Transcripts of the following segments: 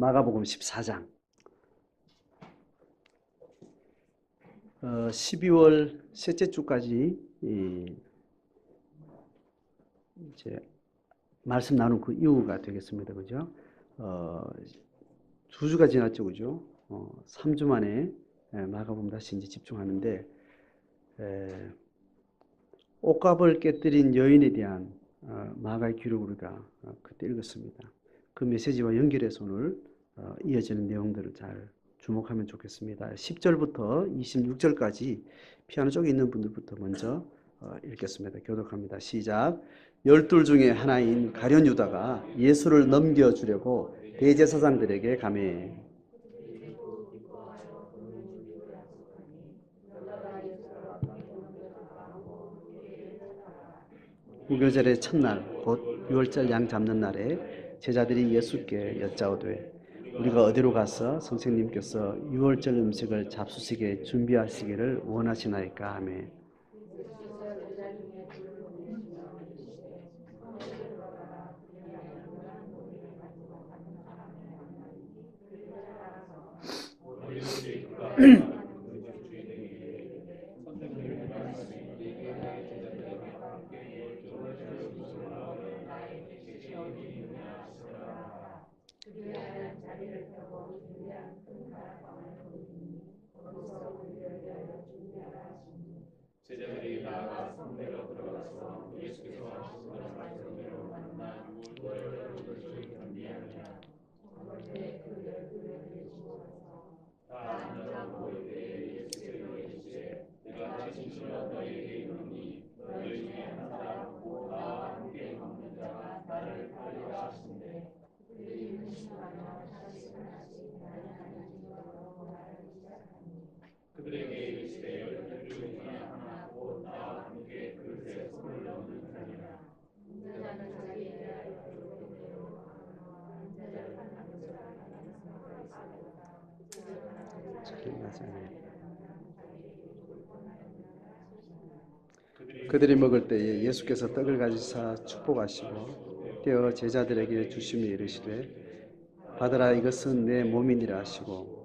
마가복음 14장 12월 셋째 주까지 이제 말씀 나눈 그 이후가 되겠습니다. 그죠? 2주가 지났죠. 그죠? 3주 만에 마가복음 다시 이제 집중하는데, 옷값을 깨뜨린 여인에 대한 마가의 기록을 우리가 그때 읽었습니다. 그 메시지와 연결해서 오늘 이어지는 내용들을 잘 주목하면 좋겠습니다. 10절부터 26절까지 피아노 쪽에 있는 분들부터 먼저 읽겠습니다. 교독합니다. 시작. 12 중에 하나인 가룟 유다가 예수를 넘겨주려고 대제사장들에게 가매 무교절의 첫날 곧 6월절 양 잡는 날에 제자들이 예수께 여짜오되 우리가 어디로 가서 선생님께서 6월절 음식을 잡수시게 준비하시기를 원하시나이까 하매 그들이 먹을 때에 예수께서 떡을 가지사 축복하시고 떼어 제자들에게 주시며 이르시되 받으라 이것은 내 몸이니라 하시고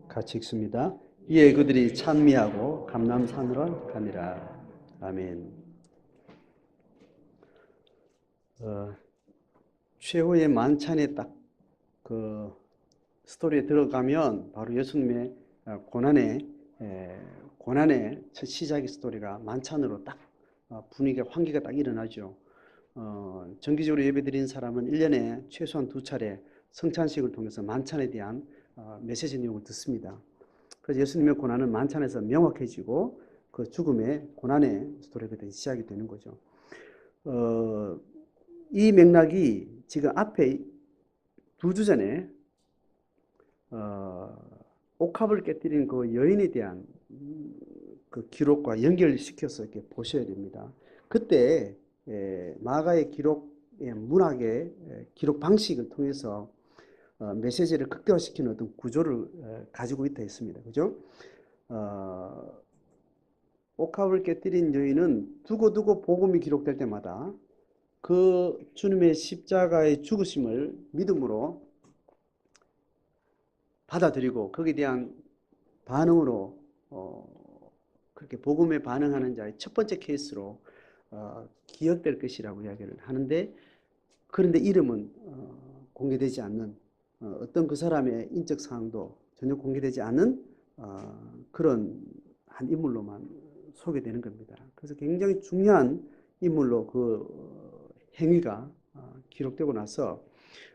같이 읽습니다. 이에 그들이 찬미하고 감람산으로 가니라. 아멘. 최후의 만찬에 딱 그 스토리에 들어가면 바로 예수님의 고난의 첫 시작의 스토리가 만찬으로 딱 분위기가 환기가 딱 일어나죠. 정기적으로 예배드린 사람은 1년에 최소한 2차례 성찬식을 통해서 만찬에 대한 메시지 내용을 듣습니다. 그래서 예수님의 고난은 만찬에서 명확해지고 그 죽음의 고난의 스토리가 시작이 되는 거죠. 이 맥락이 지금 앞에 2주 전에 옥합을 깨뜨린 그 여인에 대한 그 기록과 연결시켜서 이렇게 보셔야 됩니다. 그때 마가의 기록의 문학의 기록 방식을 통해서 메시지를 극대화시키는 어떤 구조를 가지고 있다 했습니다. 그죠? 옥합을 깨뜨린 여인은 두고두고 복음이 기록될 때마다 그 주님의 십자가의 죽으심을 믿음으로 받아들이고 거기에 대한 반응으로 그렇게 복음에 반응하는 자의 첫 번째 케이스로 기억될 것이라고 이야기를 하는데, 그런데 이름은 공개되지 않는 어떤 그 사람의 인적 사항도 전혀 공개되지 않은 그런 한 인물로만 소개되는 겁니다. 그래서 굉장히 중요한 인물로 그 행위가 기록되고 나서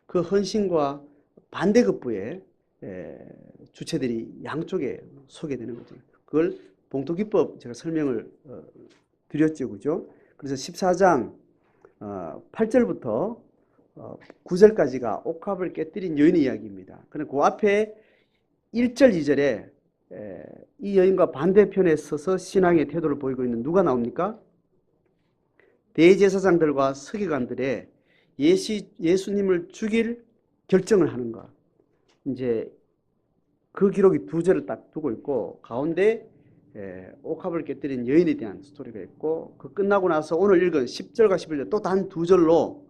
그 헌신과 반대급부의 주체들이 양쪽에 소개되는 거죠. 그걸 봉투기법 제가 설명을 드렸죠. 그죠? 그래서 14장 8절부터 9절까지가 옥합을 깨뜨린 여인의 이야기입니다. 그런데 그 앞에 1절, 2절에 이 여인과 반대편에 서서 신앙의 태도를 보이고 있는 누가 나옵니까? 대제사장들과 서기관들의 예수님을 죽일 결정을 하는 것. 이제 그 기록이 두 절을 딱 두고 있고 가운데 옥합을 깨뜨린 여인에 대한 스토리가 있고 그 끝나고 나서 오늘 읽은 10절과 11절 또 단 두 절로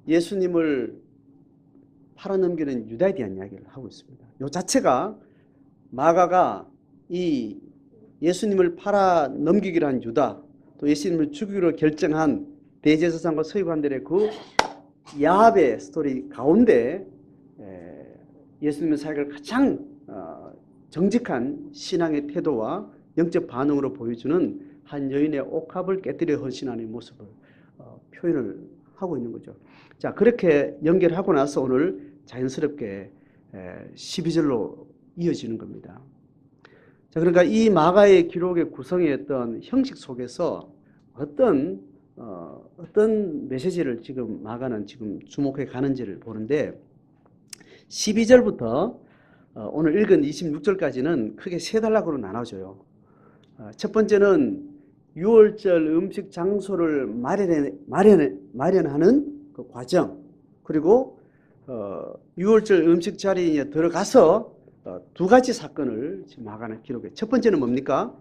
예수님을 팔아넘기는 유다에 대한 이야기를 하고 있습니다. 이 자체가 마가가 이 예수님을 팔아넘기기로 한 유다 또 예수님을 죽이기로 결정한 대제사장과 서기관들의 그 야합의 스토리 가운데 예수님의 사역을 가장 정직한 신앙의 태도와 영적 반응으로 보여주는 한 여인의 옥합을 깨뜨려 헌신하는 모습을 표현을 하고 있는 거죠. 자, 그렇게 연결하고 나서 오늘 자연스럽게 12절로 이어지는 겁니다. 자, 그러니까 이 마가의 기록의 구성의 어떤 형식 속에서 어떤 메시지를 지금 마가는 지금 주목해 가는지를 보는데 12절부터 오늘 읽은 26절까지는 크게 세 단락으로 나눠져요. 첫 번째는 유월절 음식 장소를 마련하는 그 과정, 그리고 유월절 음식 자리에 들어가서 두 가지 사건을 지금 마가는 기록해. 첫 번째는 뭡니까?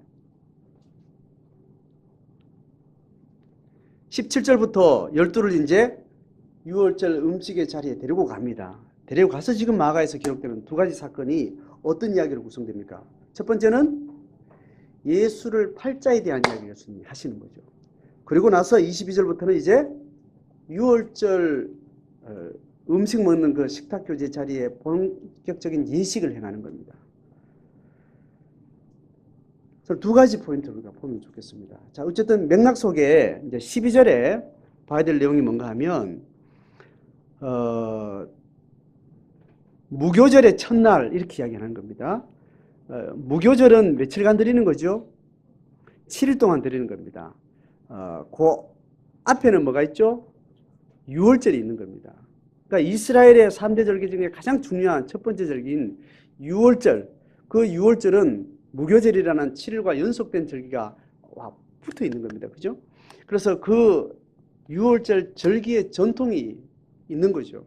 17절부터 12를 이제 유월절 음식의 자리에 데리고 갑니다. 데리고 가서 지금 마가에서 기록되는 두 가지 사건이 어떤 이야기로 구성됩니까? 첫 번째는 예수를 팔자에 대한 이야기를 하시는 거죠. 그리고 나서 22절부터는 이제 유월절 음식 먹는 그 식탁 교제 자리에 본격적인 예식을 행하는 겁니다. 그래서 두 가지 포인트를 우리가 보면 좋겠습니다. 자, 어쨌든 맥락 속에 이제 12절에 봐야 될 내용이 뭔가 하면 무교절의 첫날 이렇게 이야기하는 겁니다. 무교절은 며칠간 드리는 거죠? 7일 동안 드리는 겁니다. 그 앞에는 뭐가 있죠? 유월절이 있는 겁니다. 그러니까 이스라엘의 3대 절기 중에 가장 중요한 첫 번째 절기인 유월절, 그 유월절은 무교절이라는 7일과 연속된 절기가 붙어 있는 겁니다. 그죠? 그래서 그 유월절 절기의 전통이 있는 거죠.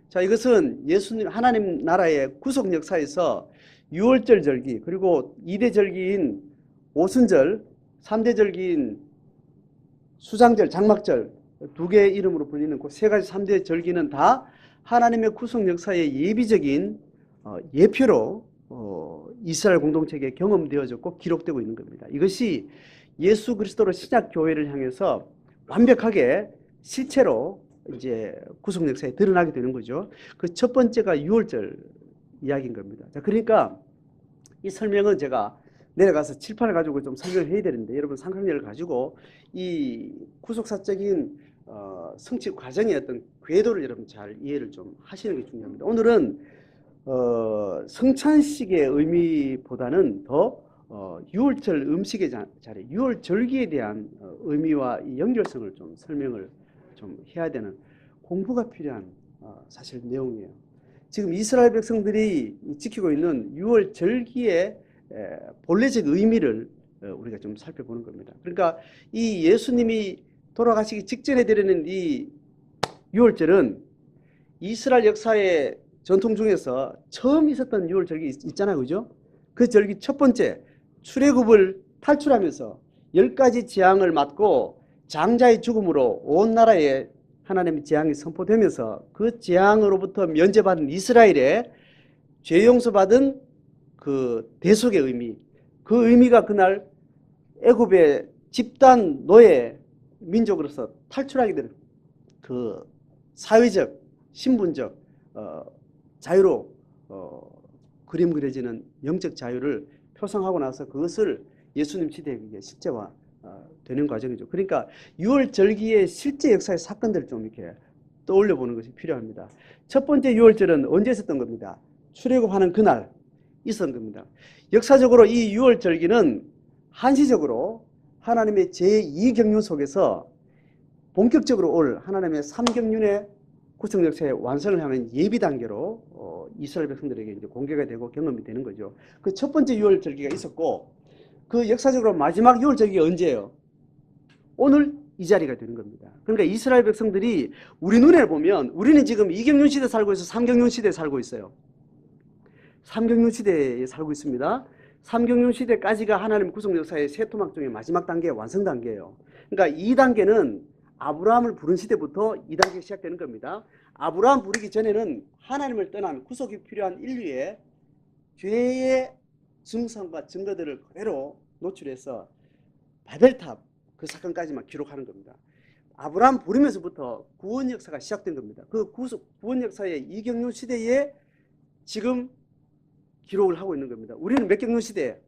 자, 이것은 예수님 하나님 나라의 구속 역사에서 유월절 절기, 그리고 2대 절기인 오순절, 3대 절기인 수장절, 장막절 두 개의 이름으로 불리는 그 세 가지 3대 절기는 다 하나님의 구속 역사의 예비적인 예표로 이스라엘 공동체에 경험되어졌고 기록되고 있는 겁니다. 이것이 예수 그리스도로 신약 교회를 향해서 완벽하게 실체로 이제 구속 역사에 드러나게 되는 거죠. 그 첫 번째가 유월절 이야기인 겁니다. 자, 그러니까 이 설명은 제가 내려가서 칠판을 가지고 좀 설명을 해야 되는데 여러분 상상력을 가지고 이 구속사적인 성취 과정의 어떤 궤도를 여러분 잘 이해를 좀 하시는 게 중요합니다. 오늘은 성찬식의 의미보다는 더 유월절 음식의 자리, 유월절기에 대한 의미와 이 연결성을 좀 설명을 좀 해야 되는 공부가 필요한 사실 내용이에요. 지금 이스라엘 백성들이 지키고 있는 유월절기의 본래적 의미를 우리가 좀 살펴보는 겁니다. 그러니까 이 예수님이 돌아가시기 직전에 드리는 이 유월절은 이스라엘 역사의 전통 중에서 처음 있었던 유월절기 있잖아요. 그죠? 그 절기 첫 번째, 출애굽을 탈출하면서 10가지 재앙을 맞고 장자의 죽음으로 온 나라에 하나님의 재앙이 선포되면서 그 재앙으로부터 면제받은 이스라엘의 죄 용서받은 그 대속의 의미, 그 의미가 그날 애굽의 집단 노예 민족으로서 탈출하게 되는 그 사회적, 신분적 자유로 그림 그려지는 영적 자유를 표상하고 나서 그것을 예수님 시대에 실제화 되는 과정이죠. 그러니까 유월절기의 실제 역사의 사건들을 좀 이렇게 떠올려 보는 것이 필요합니다. 첫 번째 유월절은 언제 있었던 겁니다? 출애굽하는 그날 있었던 겁니다. 역사적으로 이 유월절기는 한시적으로 하나님의 제2경륜 속에서 본격적으로 올 하나님의 3경륜의 구속 역사의 완성을 하는 예비 단계로 이스라엘 백성들에게 이제 공개가 되고 경험이 되는 거죠. 그 첫 번째 유월절기가 있었고 그 역사적으로 마지막 유월절기가 언제예요? 오늘 이 자리가 되는 겁니다. 그러니까 이스라엘 백성들이 우리 눈에 보면 우리는 지금 이경륜 시대 살고 있어서 삼경륜 시대에 살고 있어요. 삼경륜 시대에 살고 있습니다. 삼경륜 시대까지가 하나님 구속 역사의 세 토막 중에 마지막 단계, 완성 단계예요. 그러니까 이 단계는 아브라함을 부른 시대부터 이 단계가 시작되는 겁니다. 아브라함 부르기 전에는 하나님을 떠난 구속이 필요한 인류의 죄의 증상과 증거들을 그대로 노출해서 바벨탑 그 사건까지만 기록하는 겁니다. 아브라함 부르면서부터 구원 역사가 시작된 겁니다. 그 구원 역사의 이경륜 시대에 지금 기록을 하고 있는 겁니다. 우리는 몇 경륜 시대에?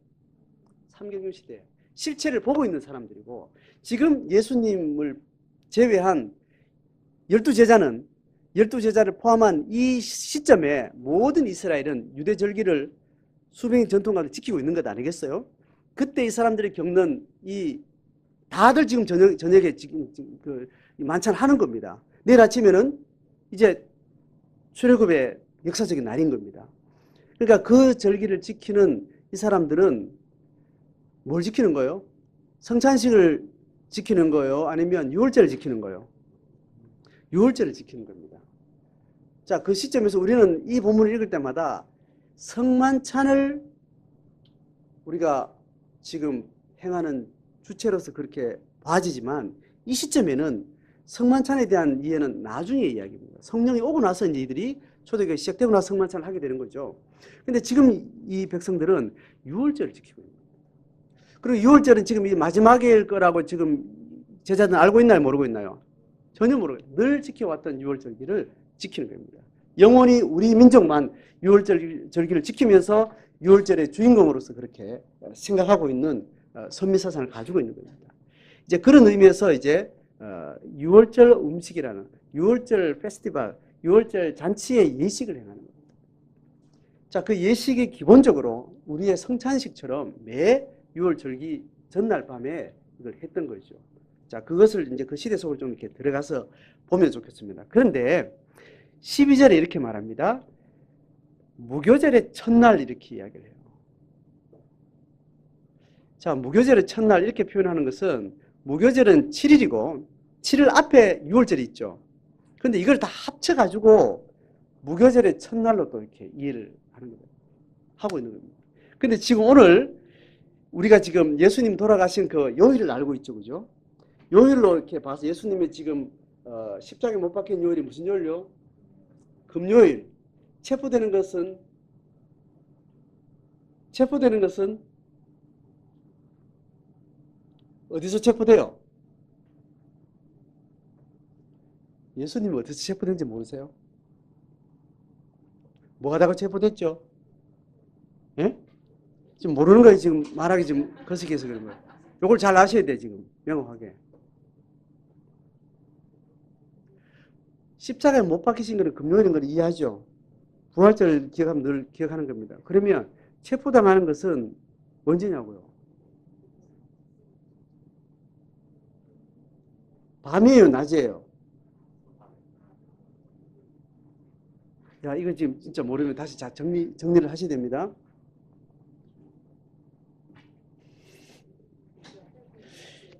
삼경륜 시대에 실체를 보고 있는 사람들이고, 지금 예수님을 제외한 12제자는 12제자를 포함한 이 시점에 모든 이스라엘은 유대 절기를 수백 년 전통과도 지키고 있는 것 아니겠어요? 그때 이 사람들이 겪는 이 다들 지금 저녁에 지금 그 만찬 하는 겁니다. 내일 아침에는 이제 출애굽의 역사적인 날인 겁니다. 그러니까 그 절기를 지키는 이 사람들은 뭘 지키는 거예요? 성찬식을 지키는 거예요? 아니면 유월절을 지키는 거예요? 유월절을 지키는 겁니다. 자, 그 시점에서 우리는 이 본문을 읽을 때마다 성만찬을 우리가 지금 행하는 주체로서 그렇게 봐지지만, 이 시점에는 성만찬에 대한 이해는 나중의 이야기입니다. 성령이 오고 나서 이제 이들이 초대교회 시작되고 나서 성만찬을 하게 되는 거죠. 근데 지금 이 백성들은 유월절을 지키고 있는 거예요. 그리고 유월절은 지금 이 마지막일 거라고 지금 제자들은 알고 있나요? 모르고 있나요? 전혀 모르고 늘 지켜왔던 유월절기를 지키는 겁니다. 영원히 우리 민족만 유월절기를 지키면서 유월절의 주인공으로서 그렇게 생각하고 있는 선미사상을 가지고 있는 겁니다. 이제 그런 의미에서 이제 유월절 음식이라는 유월절 페스티벌, 유월절 잔치의 예식을 행하는 겁니다. 자, 그 예식이 기본적으로 우리의 성찬식처럼 매 유월절기 전날 밤에 이걸 했던 거죠. 자, 그것을 이제 그 시대 속으로 좀 이렇게 들어가서 보면 좋겠습니다. 그런데 12절에 이렇게 말합니다. 무교절의 첫날 이렇게 이야기를 해요. 자, 무교절의 첫날 이렇게 표현하는 것은, 무교절은 7일이고 7일 앞에 6월절이 있죠. 그런데 이걸 다 합쳐가지고 무교절의 첫날로 또 이렇게 이해를 하는 거예요. 하고 있는 겁니다. 근데 지금 오늘 우리가 지금 예수님 돌아가신 그 요일을 알고 있죠, 그죠? 요일로 이렇게 봐서 예수님이 지금 십자가에 못 박힌 요일이 무슨 요일요? 금요일. 체포되는 것은 어디서 체포돼요? 예수님이 어디서 체포된지 모르세요? 뭐 하다가 체포됐죠? 예? 지금 모르는 거예요. 지금 말하기 좀 거시기해서 그런 거예요. 이걸 잘 아셔야 돼, 지금. 명확하게. 십자가에 못 박히신 거는 금요일인 걸 이해하죠? 부활절 기억하면 늘 기억하는 겁니다. 그러면 체포당하는 것은 언제냐고요? 밤이에요, 낮이에요? 야, 이건 지금 진짜 모르면 다시 정리를 하셔야 됩니다.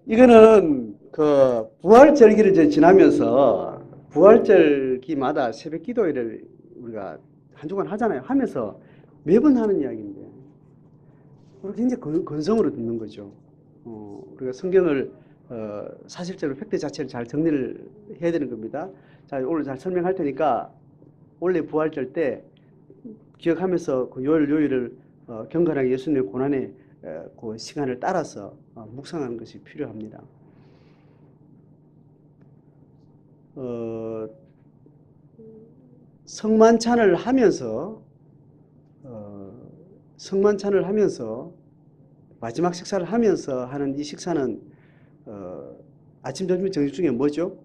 이거는 그 부활절기를 지나면서 부활절기마다 새벽 기도회를 우리가 한 주간 하잖아요. 하면서 매번 하는 이야기인데, 우리가 굉장히 건성으로 듣는 거죠. 우리가 성경을 사실적으로 팩트 자체를 잘 정리를 해야 되는 겁니다. 자, 오늘 잘 설명할 테니까 원래 부활절 때 기억하면서 그 요일을 경건하게 예수님의 고난의 그 시간을 따라서 묵상하는 것이 필요합니다. 성만찬을 하면서 마지막 식사를 하면서 하는 이 식사는 아침, 점심, 저녁 중에 뭐죠?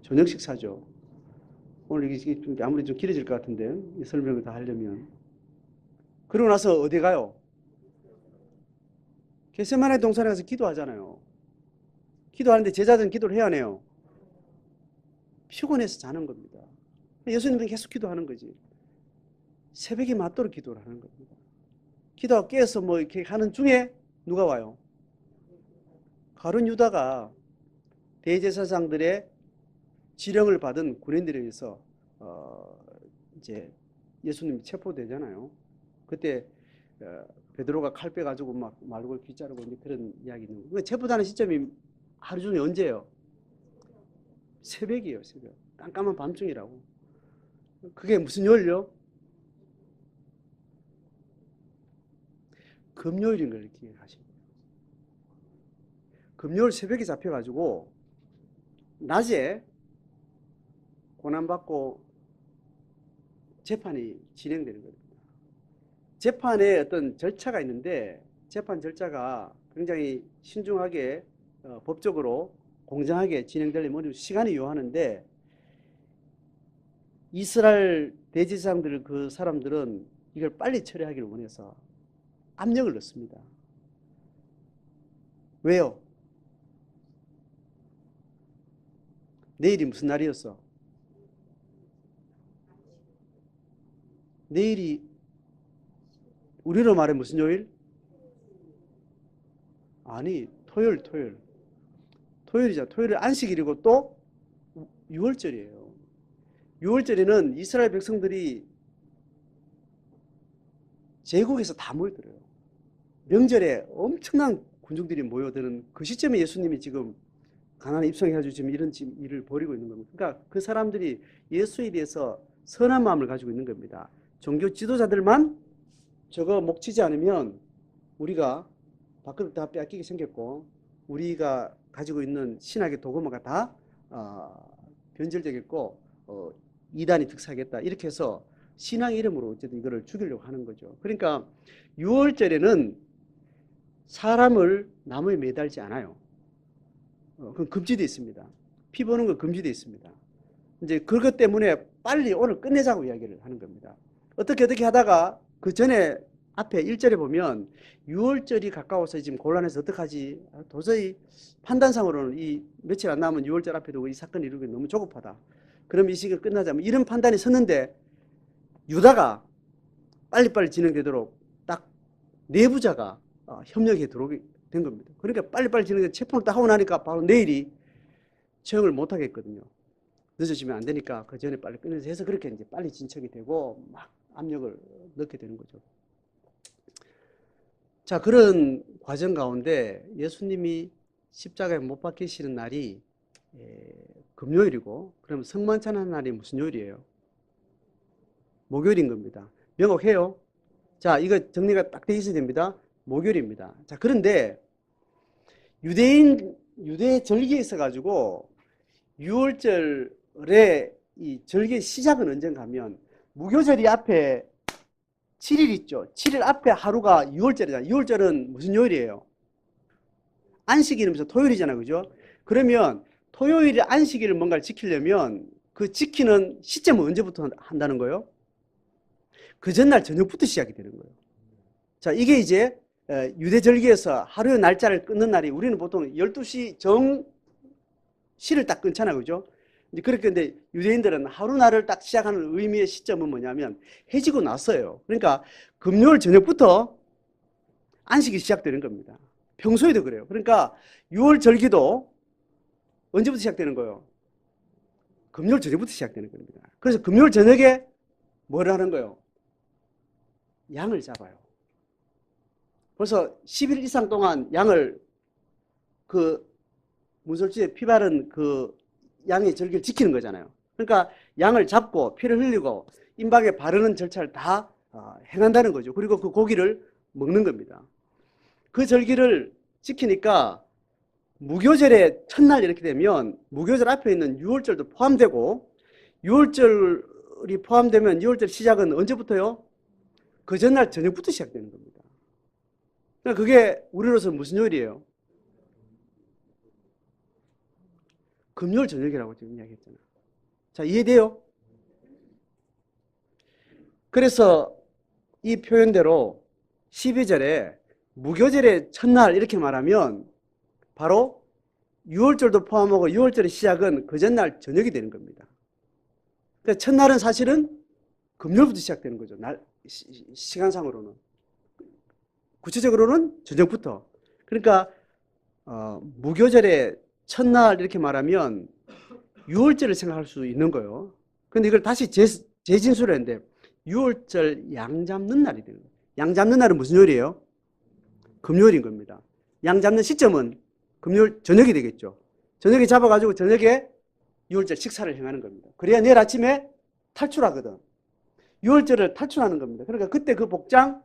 저녁 식사죠. 오늘 이게 아무리 좀 길어질 것 같은데, 이 설명을 다 하려면. 그러고 나서 어디 가요? 겟세마네 동산에 가서 기도하잖아요. 기도하는데 제자들은 기도를 해야 하네요. 피곤해서 자는 겁니다. 예수님은 계속 기도하는 거지. 새벽에 맞도록 기도를 하는 겁니다. 기도하고 깨어서 이렇게 하는 중에 누가 와요? 가룟 유다가 대제사장들의 지령을 받은 군인들에 의해서 이제 예수님이 체포되잖아요. 그때 베드로가 칼 빼가지고 막 말고 귀 자르고 이제 그런 이야기 있는 거예요. 체포되는 시점이 하루 중에 언제예요? 새벽이에요, 새벽. 깜깜한 밤중이라고. 그게 무슨 요일요? 금요일인 걸 기억하시고. 금요일 새벽에 잡혀가지고 낮에 고난받고 재판이 진행되는 겁니다. 재판에 어떤 절차가 있는데 재판 절차가 굉장히 신중하게 법적으로 공정하게 진행되려면 시간이 요하는데 이스라엘 대제사장들 그 사람들은 이걸 빨리 처리하기를 원해서 압력을 넣습니다. 왜요? 내일이 무슨 날이었어? 내일이 우리로 말해 무슨 요일? 아니, 토요일. 토요일이잖아. 토요일은 안식일이고 또 6월절이에요. 6월절에는 이스라엘 백성들이 제국에서 다 모여들어요. 명절에 엄청난 군중들이 모여드는 그 시점에 예수님이 지금 가나안에 입성해가지고 지금 이런 일을 벌이고 있는 겁니다. 그러니까 그 사람들이 예수에 대해서 선한 마음을 가지고 있는 겁니다. 종교 지도자들만 저거 목치지 않으면 우리가 밥그릇 다 빼앗기게 생겼고 우리가 가지고 있는 신학의 도구마가 다 변절되겠고 이단이 득세하겠다 이렇게 해서 신앙 이름으로 어쨌든 이거를 죽이려고 하는 거죠. 그러니까 6월절에는 사람을 나무에 매달지 않아요. 그건 금지되어 있습니다. 피 보는 건 금지되어 있습니다. 이제 그것 때문에 빨리 오늘 끝내자고 이야기를 하는 겁니다. 어떻게 하다가 그 전에 앞에 1절에 보면 6월절이 가까워서 지금 곤란해서 어떡하지? 도저히 판단상으로는 이 며칠 안 남은 6월절 앞에 두고 이 사건을 이루기 너무 조급하다. 그럼 이 시기가 끝나자. 이런 판단이 섰는데 유다가 빨리빨리 진행되도록 딱 내부자가 협력해 들어오게 된 겁니다. 그러니까 빨리빨리 진행돼 체포를 딱 하고 나니까 바로 내일이 처형을 못 하겠거든요. 늦어지면 안 되니까 그 전에 빨리 끝내서 해서 그렇게 이제 빨리 진척이 되고 막 압력을 넣게 되는 거죠. 자, 그런 과정 가운데 예수님이 십자가에 못 박히시는 날이 금요일이고, 그럼 성만찬하는 날이 무슨 요일이에요? 목요일인 겁니다. 명확해요? 자, 이거 정리가 딱 돼 있어야 됩니다. 목요일입니다. 자, 그런데 유대 절기에 있어가지고 6월절에 이 절기의 시작은 언젠가 하면 무교절이 앞에 7일 있죠. 7일 앞에 하루가 6월절이잖아요. 6월절은 무슨 요일이에요? 안식일이면서 토요일이잖아요. 그죠? 그러면 토요일에 안식일을 뭔가를 지키려면 그 지키는 시점은 언제부터 한다는 거예요? 그 전날 저녁부터 시작이 되는 거예요. 자, 이게 이제 유대절기에서 하루의 날짜를 끊는 날이 우리는 보통 12시 정시를 딱 끊잖아요. 그죠? 이제 그렇게 근데 유대인들은 하루 날을 딱 시작하는 의미의 시점은 뭐냐면 해지고 났어요. 그러니까 금요일 저녁부터 안식이 시작되는 겁니다. 평소에도 그래요. 그러니까 6월 절기도 언제부터 시작되는 거예요? 금요일 저녁부터 시작되는 겁니다. 그래서 금요일 저녁에 뭐를 하는 거예요? 양을 잡아요. 벌써 10일 이상 동안 양을 그 문설주에 피 바른 그 양의 절기를 지키는 거잖아요. 그러니까 양을 잡고 피를 흘리고 임박에 바르는 절차를 다 행한다는 거죠. 그리고 그 고기를 먹는 겁니다. 그 절기를 지키니까 무교절의 첫날 이렇게 되면 무교절 앞에 있는 6월절도 포함되고 6월절이 포함되면 6월절 시작은 언제부터요? 그 전날 저녁부터 시작되는 겁니다. 그러니까 그게 우리로서 무슨 요일이에요? 금요일 저녁이라고 지금 이야기했잖아요. 자, 이해돼요? 그래서 이 표현대로 12절에 무교절의 첫날 이렇게 말하면 바로 6월절도 포함하고 6월절의 시작은 그 전날 저녁이 되는 겁니다. 그러니까 첫날은 사실은 금요일부터 시작되는 거죠. 시간상으로는. 구체적으로는 저녁부터. 그러니까 무교절의 첫날 이렇게 말하면 유월절을 생각할 수 있는 거예요. 근데 이걸 다시 재진술을 했는데 유월절 양 잡는 날이 되는 거예요. 양 잡는 날은 무슨 요일이에요? 금요일인 겁니다. 양 잡는 시점은 금요일 저녁이 되겠죠. 저녁에 잡아가지고 저녁에 유월절 식사를 행하는 겁니다. 그래야 내일 아침에 탈출하거든. 유월절을 탈출하는 겁니다. 그러니까 그때 그 복장,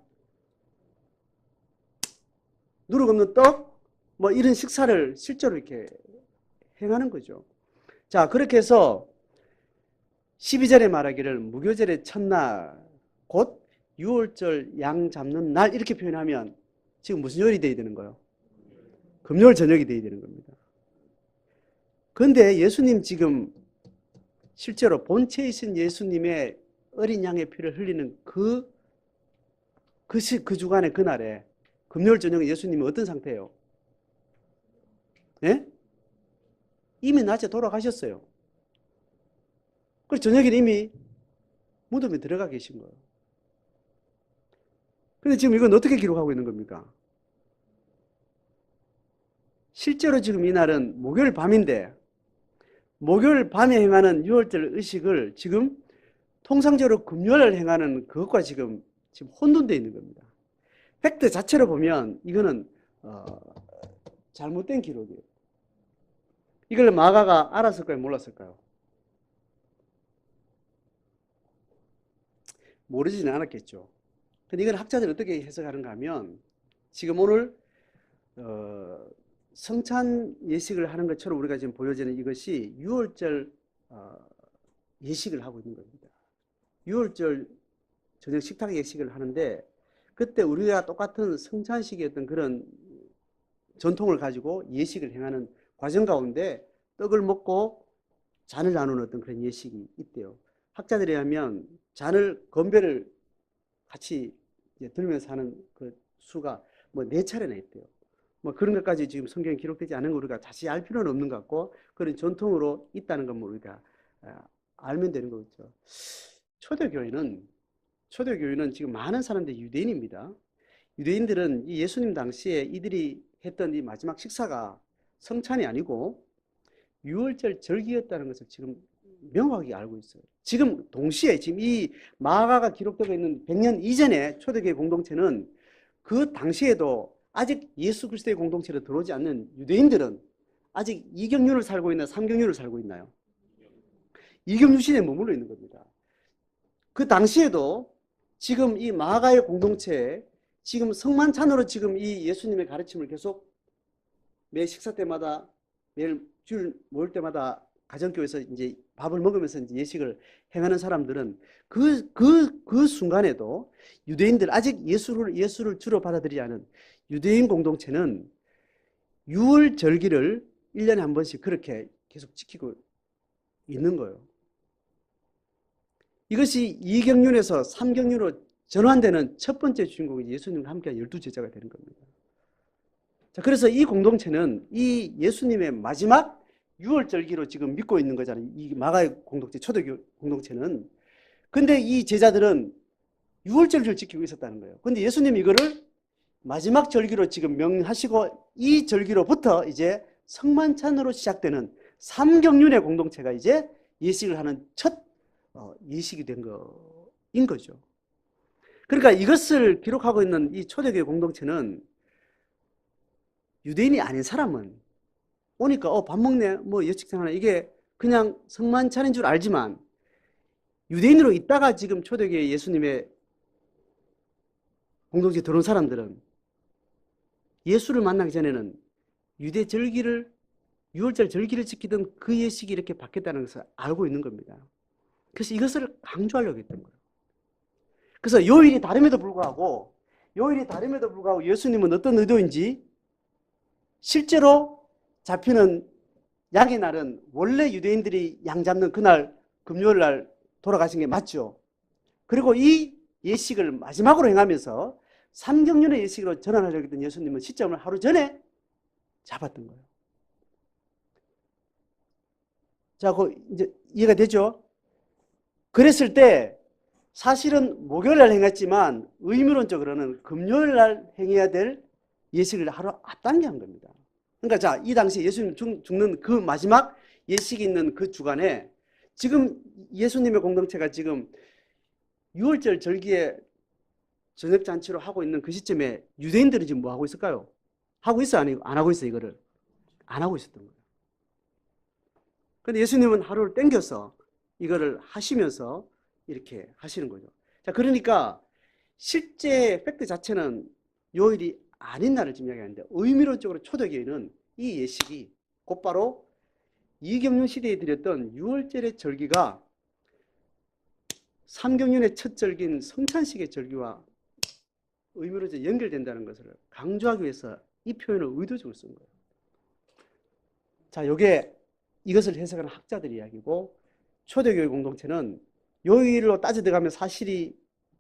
누룩 없는 떡, 뭐 이런 식사를 실제로 이렇게 행하는 거죠. 자, 그렇게 해서 12절에 말하기를 무교절의 첫날, 곧 유월절 양 잡는 날 이렇게 표현하면 지금 무슨 요일이 돼야 되는 거예요? 금요일 저녁이 돼야 되는 겁니다. 그런데 예수님 지금 실제로 본체이신 예수님의 어린 양의 피를 흘리는 그 주간의 그날에 금요일 저녁에 예수님이 어떤 상태예요? 예? 이미 낮에 돌아가셨어요. 그리고 저녁에 이미 무덤에 들어가 계신 거예요. 근데 지금 이건 어떻게 기록하고 있는 겁니까? 실제로 지금 이날은 목요일 밤인데 목요일 밤에 행하는 유월절 의식을 지금 통상적으로 금요일 행하는 그것과 지금 혼돈되어 있는 겁니다. 팩트 자체로 보면 이거는 잘못된 기록이에요. 이걸 마가가 알았을까요? 몰랐을까요? 모르지는 않았겠죠. 근데 이걸 학자들이 어떻게 해석하는가 하면 지금 오늘 성찬 예식을 하는 것처럼 우리가 지금 보여지는 이것이 유월절 예식을 하고 있는 겁니다. 유월절 저녁 식탁 예식을 하는데 그때 우리가 똑같은 성찬식이었던 그런 전통을 가지고 예식을 행하는 과정 가운데 떡을 먹고 잔을 나누는 어떤 그런 예식이 있대요. 학자들에 의하면 잔을 건배를 같이 들면서 하는 그 수가 뭐 4차례나 있대요. 뭐 그런 것까지 지금 성경에 기록되지 않은 거 우리가 자세히 알 필요는 없는 것 같고 그런 전통으로 있다는 건 우리가 알면 되는 거겠죠. 초대교회는 지금 많은 사람들이 유대인입니다. 유대인들은 이 예수님 당시에 이들이 했던 이 마지막 식사가 성찬이 아니고 유월절 절기였다는 것을 지금 명확하게 알고 있어요. 지금 동시에 지금 이 마가가 기록되고 있는 100년 이전의 초대교회 공동체는 그 당시에도 아직 예수 그리스도의 공동체로 들어오지 않는 유대인들은 아직 이경륜을 살고 있나 삼경륜을 살고 있나요? 이경륜 시대에 머물러 있는 겁니다. 그 당시에도 지금 이 마가의 공동체에 지금 성만찬으로 지금 이 예수님의 가르침을 계속 매 식사 때마다 매일 주일 모일 때마다 가정교회에서 이제 밥을 먹으면서 이제 예식을 행하는 사람들은 그 순간에도 유대인들 아직 예수를 주로 받아들이지 않은 유대인 공동체는 유월 절기를 1년에 한 번씩 그렇게 계속 지키고 있는 거예요. 이것이 2경륜에서 3경륜으로 전환되는 첫 번째 주인공이 예수님과 함께한 12제자가 되는 겁니다. 자, 그래서 이 공동체는 이 예수님의 마지막 유월절기로 지금 믿고 있는 거잖아요. 이 마가의 공동체, 초대교회 공동체는. 근데 이 제자들은 유월절기를 지키고 있었다는 거예요. 근데 예수님이 이거를 마지막 절기로 지금 명하시고 이 절기로부터 이제 성만찬으로 시작되는 삼경륜의 공동체가 이제 예식을 하는 첫 예식이 된 거인 거죠. 그러니까 이것을 기록하고 있는 이 초대교회 공동체는 유대인이 아닌 사람은 오니까 밥 먹네, 뭐 예식생활 이게 그냥 성만찬인 줄 알지만 유대인으로 있다가 지금 초대교회 예수님의 공동체에 들어온 사람들은 예수를 만나기 전에는 유대 절기를 유월절 절기를 지키던 그 예식이 이렇게 바뀌었다는 것을 알고 있는 겁니다. 그래서 이것을 강조하려고 했던 거예요. 그래서 요일이 다름에도 불구하고 예수님은 어떤 의도인지 실제로 잡히는 양의 날은 원래 유대인들이 양 잡는 그날 금요일 날 돌아가신 게 맞죠. 그리고 이 예식을 마지막으로 행하면서 삼경륜의 예식으로 전환하려고 했던 예수님은 시점을 하루 전에 잡았던 거예요. 자, 이제 이해가 되죠? 그랬을 때 사실은 목요일 날 행했지만 의무론적으로는 금요일 날 행해야 될 예식을 하루 앞당겨 한 겁니다. 그러니까 자, 이 당시 예수님 죽는 그 마지막 예식이 있는 그 주간에 지금 예수님의 공동체가 지금 유월절 절기에 저녁 잔치로 하고 있는 그 시점에 유대인들은 지금 뭐 하고 있을까요? 하고 있어? 안 하고 있어? 이거를 안 하고 있었던 거예요. 근데 예수님은 하루를 땡겨서 이거를 하시면서 이렇게 하시는 거죠. 자, 그러니까 실제 팩트 자체는 요일이 아닌 날을 지금 이야기하는데 의미론적으로 초대교회는 이 예식이 곧바로 이경륜 시대에 드렸던 유월절의 절기가 삼경륜의 첫 절기인 성찬식의 절기와 의미로 연결된다는 것을 강조하기 위해서 이 표현을 의도적으로 쓴 거예요. 자, 요게 이것을 해석하는 학자들의 이야기고 초대교회 공동체는 요일로 따져 들어가면 사실이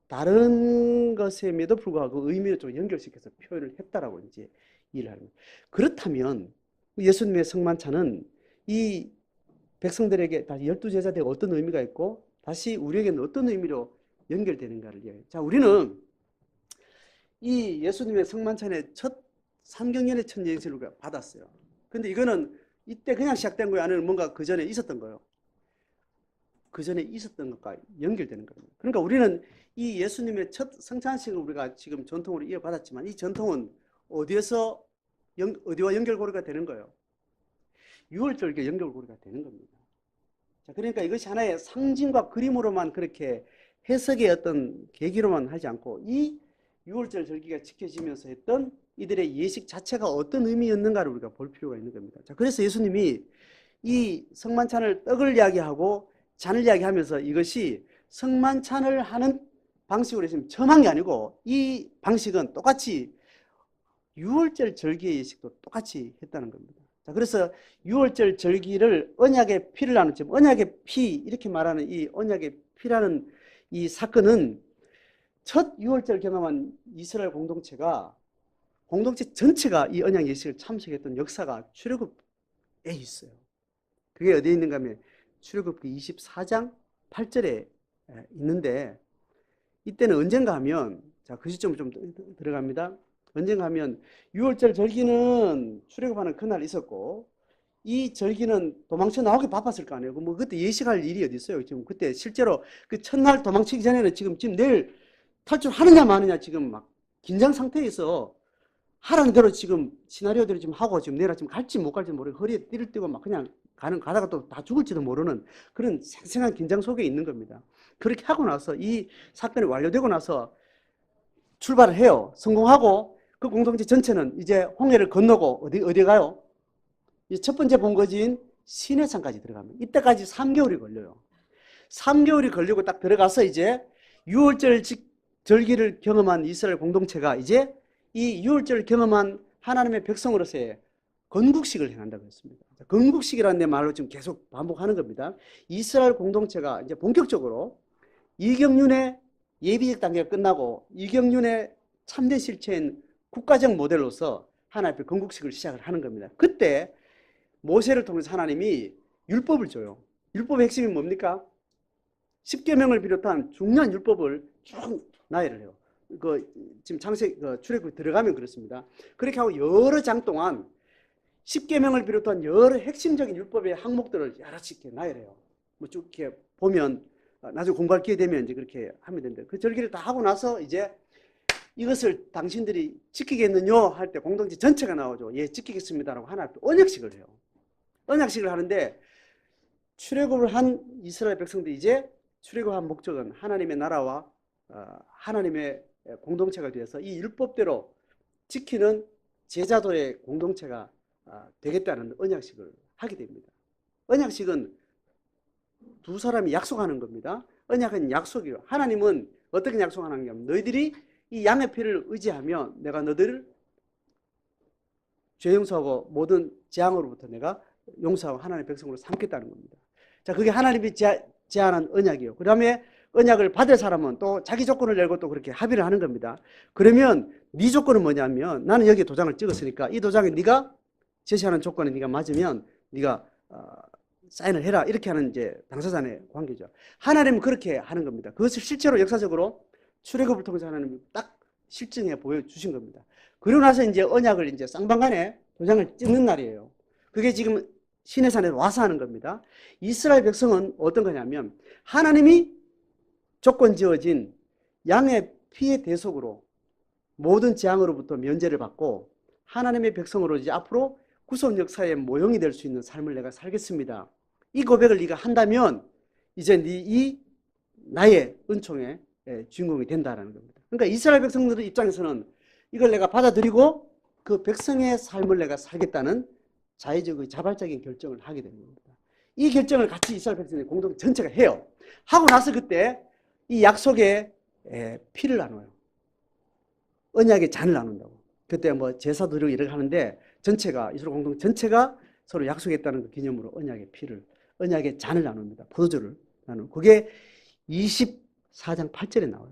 다른 것임에도 불구하고 그 의미를 좀 연결시켜서 표현을 했다라고 이제 이해를 하는 거예요. 그렇다면 예수님의 성만찬은 이 백성들에게 다시 12제자들에게 어떤 의미가 있고 다시 우리에게는 어떤 의미로 연결되는가를 이야기해요. 자, 우리는 이 예수님의 성만찬의 첫 삼경년의 첫 예식을 받았어요. 근데 이거는 이때 그냥 시작된 거예요? 아니면 뭔가 그 전에 있었던 거예요? 그 전에 있었던 것과 연결되는 겁니다. 그러니까 우리는 이 예수님의 첫 성찬식을 우리가 지금 전통으로 이어받았지만 이 전통은 어디와 연결고리가 되는 거예요? 유월절기에 연결고리가 되는 겁니다. 자, 그러니까 이것이 하나의 상징과 그림으로만 그렇게 해석의 어떤 계기로만 하지 않고 이 유월절 절기가 지켜지면서 했던 이들의 예식 자체가 어떤 의미였는가를 우리가 볼 필요가 있는 겁니다. 자, 그래서 예수님이 이 성만찬을 떡을 이야기하고 잔을 이야기하면서 이것이 성만찬을 하는 방식으로 했으면 처음한 게 아니고 이 방식은 똑같이 유월절 절기의 예식도 똑같이 했다는 겁니다. 자, 그래서 유월절 절기를 언약의 피를 나누는 지금 언약의 피 이렇게 말하는 이 언약의 피라는 이 사건은 첫 유월절 경험한 이스라엘 공동체가 공동체 전체가 이 언약 예식을 참석했던 역사가 출애굽에 있어요. 그게 어디에 있는가 하면 출애굽기 24장 8절에 있는데 이때는 언젠가 하면 자, 그 시점을 좀 들어갑니다. 언젠가 하면 유월절 절기는 출애굽하는 그날 있었고 이 절기는 도망쳐 나오기 바빴을 거 아니에요. 뭐 그때 예식할 일이 어디 있어요? 지금 그때 실제로 그 첫날 도망치기 전에는 지금 내일 탈출하느냐 마느냐 지금 막 긴장 상태에서 하라는 대로 지금 시나리오대로 지금 하고 지금 내일 아침 갈지 못 갈지 모르고 허리에 띠를 띠고 막 그냥 가다가 또 다 죽을지도 모르는 그런 생생한 긴장 속에 있는 겁니다. 그렇게 하고 나서 이 사건이 완료되고 나서 출발을 해요. 성공하고 그 공동체 전체는 이제 홍해를 건너고 어디 가요? 이 첫 번째 본거지인 시내산까지 들어갑니다. 이때까지 3개월이 걸려요. 3개월이 걸리고 딱 들어가서 이제 유월절 절기를 경험한 이스라엘 공동체가 이제 이 유월절을 경험한 하나님의 백성으로서의 건국식을 행한다고 했습니다. 건국식이라는 내 말로 지금 계속 반복하는 겁니다. 이스라엘 공동체가 이제 본격적으로 이경륜의 예비적 단계가 끝나고 이경륜의 참된 실체인 국가적 모델로서 하나님 앞에 건국식을 시작을 하는 겁니다. 그때 모세를 통해서 하나님이 율법을 줘요. 율법의 핵심이 뭡니까? 10계명을 비롯한 중요한 율법을 쭉 나열을 해요. 지금 출애굽 들어가면 그렇습니다. 그렇게 하고 여러 장 동안 10계명을 비롯한 여러 핵심적인 율법의 항목들을 여러 이렇게 나열해요. 뭐 쭉 이렇게 보면 나중에 공부할 기회 되면 이제 그렇게 하면 되는데 그 절기를 다 하고 나서 이제 이것을 당신들이 지키겠느냐 할 때 공동체 전체가 나오죠. 예, 지키겠습니다라고 하나 언약식을 해요. 언약식을 하는데 출애굽을 한 이스라엘 백성들이 이제 출애굽한 목적은 하나님의 나라와 하나님의 공동체가 되어서 이 율법대로 지키는 제자도의 공동체가 되겠다는 언약식을 하게 됩니다. 언약식은 두 사람이 약속하는 겁니다. 언약은 약속이에요. 하나님은 어떻게 약속하는 게 너희들이 이 양의 피를 의지하며 내가 너희들을 죄 용서하고 모든 재앙으로부터 내가 용서하고 하나님의 백성으로 삼겠다는 겁니다. 자, 그게 하나님이 제안한 언약이에요. 그 다음에 언약을 받을 사람은 또 자기 조건을 내고 또 그렇게 합의를 하는 겁니다. 그러면 네 조건은 뭐냐면 나는 여기에 도장을 찍었으니까 이 도장에 네가 제시하는 조건에 네가 맞으면 네가 사인을 해라. 이렇게 하는 이제 당사자 간의 관계죠. 하나님은 그렇게 하는 겁니다. 그것을 실제로 역사적으로 출애굽을 통해서 하나님이 딱 실증해 보여주신 겁니다. 그러고 나서 이제 언약을 이제 쌍방간에 도장을 찍는 날이에요. 그게 지금 시내산에 와서 하는 겁니다. 이스라엘 백성은 어떤 거냐면 하나님이 조건 지어진 양의 피의 대속으로 모든 재앙으로부터 면제를 받고 하나님의 백성으로 이제 앞으로 구속 역사의 모형이 될 수 있는 삶을 내가 살겠습니다. 이 고백을 네가 한다면 이제 이 나의 은총의 주인공이 된다라는 겁니다. 그러니까 이스라엘 백성들 입장에서는 이걸 내가 받아들이고 그 백성의 삶을 내가 살겠다는 자의적인 자발적인 결정을 하게 되는 겁니다. 이 결정을 같이 이스라엘 백성의 공동 전체가 해요. 하고 나서 그때 이 약속의 피를 나눠요. 언약의 잔을 나눈다고. 그때 뭐 제사 드리고 이렇게 하는데 전체가 이스라엘 공동 전체가 서로 약속했다는 그 기념으로 언약의 피를 언약의 잔을 나눕니다. 포도주를 나누는. 그게 24장 8절에 나와요.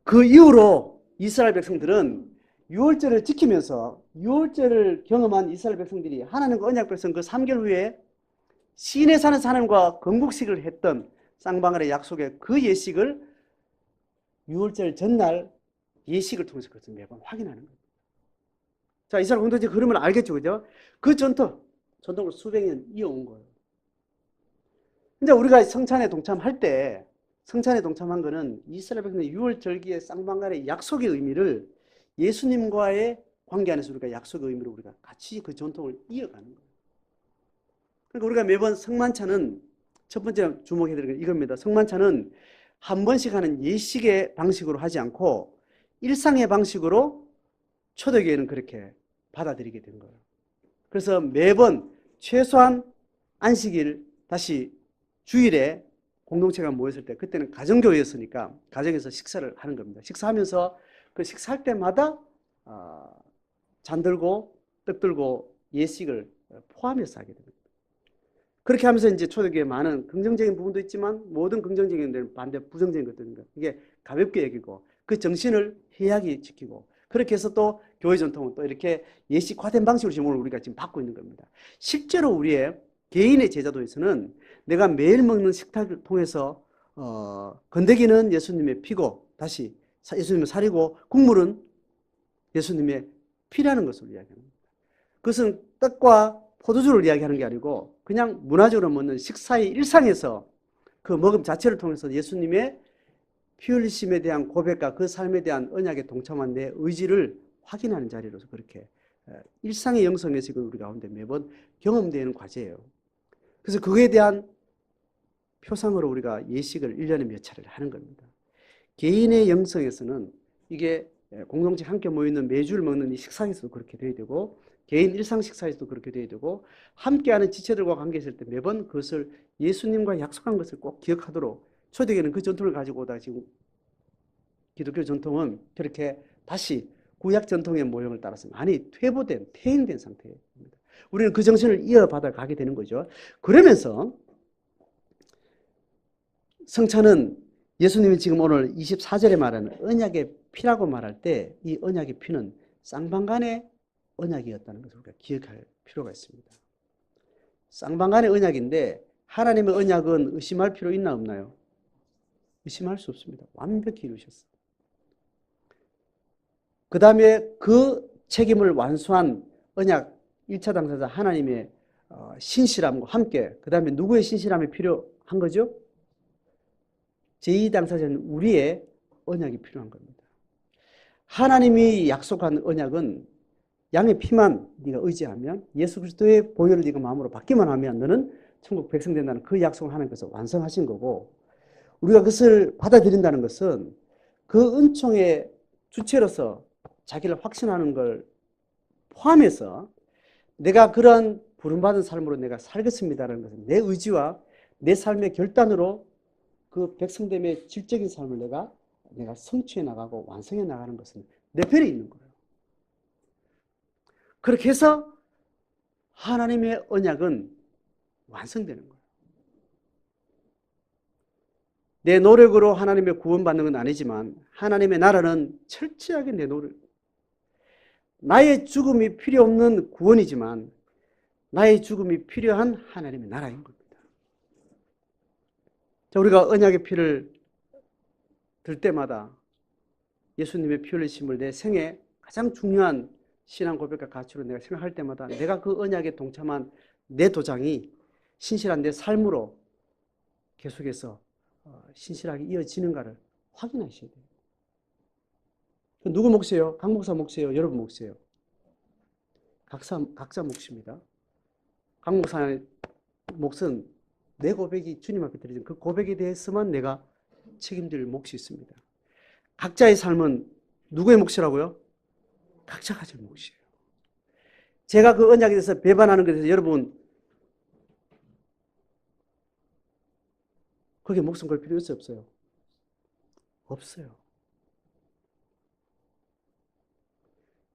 그 이후로 이스라엘 백성들은 유월절을 지키면서 유월절을 경험한 이스라엘 백성들이 하나님과 언약 백성 그 3개월 후에 시내산에서 하나님과 건국식을 했던 쌍방울의 약속의 그 예식을 유월절 전날 예식을 통해서 그것을 매번 확인하는 거예요. 자, 이스라엘 공동체 그림을 알겠죠, 그죠? 그 전통을 수백 년 이어온 거예요. 근데 우리가 성찬에 동참할 때, 성찬에 동참한 거는 이스라엘 백성의 유월절기의 쌍방울의 약속의 의미를 예수님과의 관계 안에서 우리가 약속의 의미로 우리가 같이 그 전통을 이어가는 거예요. 그러니까 우리가 매번 성만찬은 첫 번째 주목해야 되는 건 이겁니다. 성만찬은 한 번씩 하는 예식의 방식으로 하지 않고 일상의 방식으로 초대교회는 그렇게 받아들이게 된 거예요. 그래서 매번 최소한 안식일 다시 주일에 공동체가 모였을 때 그때는 가정교회였으니까 가정에서 식사를 하는 겁니다. 식사하면서 그 식사할 때마다 잔 들고 떡 들고 예식을 포함해서 하게 됩니다. 그렇게 하면서 이제 초대교회 많은 긍정적인 부분도 있지만 모든 긍정적인 데는 반대 부정적인 것들입니다. 이게 가볍게 여기고 그 정신을 해야기 지키고 그렇게 해서 또 교회 전통은 또 이렇게 예식화된 방식으로 지금 우리가 지금 받고 있는 겁니다. 실제로 우리의 개인의 제자도에서는 내가 매일 먹는 식탁을 통해서 건더기는 예수님의 피고 다시 예수님의 살이고 국물은 예수님의 피라는 것을 이야기합니다. 그것은 떡과 포도주를 이야기하는 게 아니고 그냥 문화적으로 먹는 식사의 일상에서 그 먹음 자체를 통해서 예수님의 피 흘리심에 대한 고백과 그 삶에 대한 언약에 동참한 내 의지를 확인하는 자리로서 그렇게 일상의 영성에서 우리 가운데 매번 경험되는 과제예요. 그래서 그거에 대한 표상으로 우리가 예식을 1년에 몇 차례를 하는 겁니다. 개인의 영성에서는 이게 공동체 함께 모이는 매주를 먹는 이 식사에서도 그렇게 돼야 되고 개인 일상 식사에서도 그렇게 돼야 되고 함께하는 지체들과 관계 있을 때 매번 그것을 예수님과 약속한 것을 꼭 기억하도록 초대교회는 그 전통을 가지고 오다가 지금 기독교 전통은 그렇게 다시 구약 전통의 모형을 따라서 많이 퇴행된 상태입니다. 우리는 그 정신을 이어받아 가게 되는 거죠. 그러면서 성찬은 예수님이 지금 오늘 24절에 말하는 언약의 피라고 말할 때 이 언약의 피는 쌍방간의 언약이었다는 것을 우리가 기억할 필요가 있습니다. 쌍방간의 언약인데 하나님의 언약은 의심할 필요 있나 없나요? 의심할 수 없습니다. 완벽히 이루셨어요. 그 다음에 그 책임을 완수한 언약 1차 당사자 하나님의 신실함과 함께 그 다음에 누구의 신실함이 필요한 거죠? 제2당사자는 우리의 언약이 필요한 겁니다. 하나님이 약속한 언약은 양의 피만 네가 의지하면 예수 그리스도의 보혈을 네가 마음으로 받기만 하면 너는 천국 백성 된다는 그 약속을 하나님께서 완성하신 거고 우리가 그것을 받아들인다는 것은 그 은총의 주체로서 자기를 확신하는 걸 포함해서 내가 그런 부름받은 삶으로 내가 살겠습니다라는 것은 내 의지와 내 삶의 결단으로 그 백성됨의 질적인 삶을 내가 성취해 나가고 완성해 나가는 것은 내 편에 있는 거예요. 그렇게 해서 하나님의 언약은 완성되는 거예요. 내 노력으로 하나님의 구원받는 건 아니지만 하나님의 나라는 철저하게 내 노력, 나의 죽음이 필요 없는 구원이지만 나의 죽음이 필요한 하나님의 나라인 겁니다. 자, 우리가 언약의 피를 들 때마다 예수님의 피 흘리심을 내 생에 가장 중요한 신앙 고백과 가치로 내가 생각할 때마다 내가 그 언약에 동참한 내 도장이 신실한 내 삶으로 계속해서 신실하게 이어지는가를 확인하셔야 돼요. 누구 몫이에요? 강 목사 몫이에요? 여러분 몫이에요? 각자 몫입니다. 강 목사의 몫은 내 고백이 주님 앞에 드려진 그 고백에 대해서만 내가 책임질 몫이 있습니다. 각자의 삶은 누구의 몫이라고요? 각자 가질 몫이에요. 제가 그 언약에 대해서 배반하는 것에 대해서 여러분 거기에 목숨 걸 필요 있어요? 없어요? 없어요.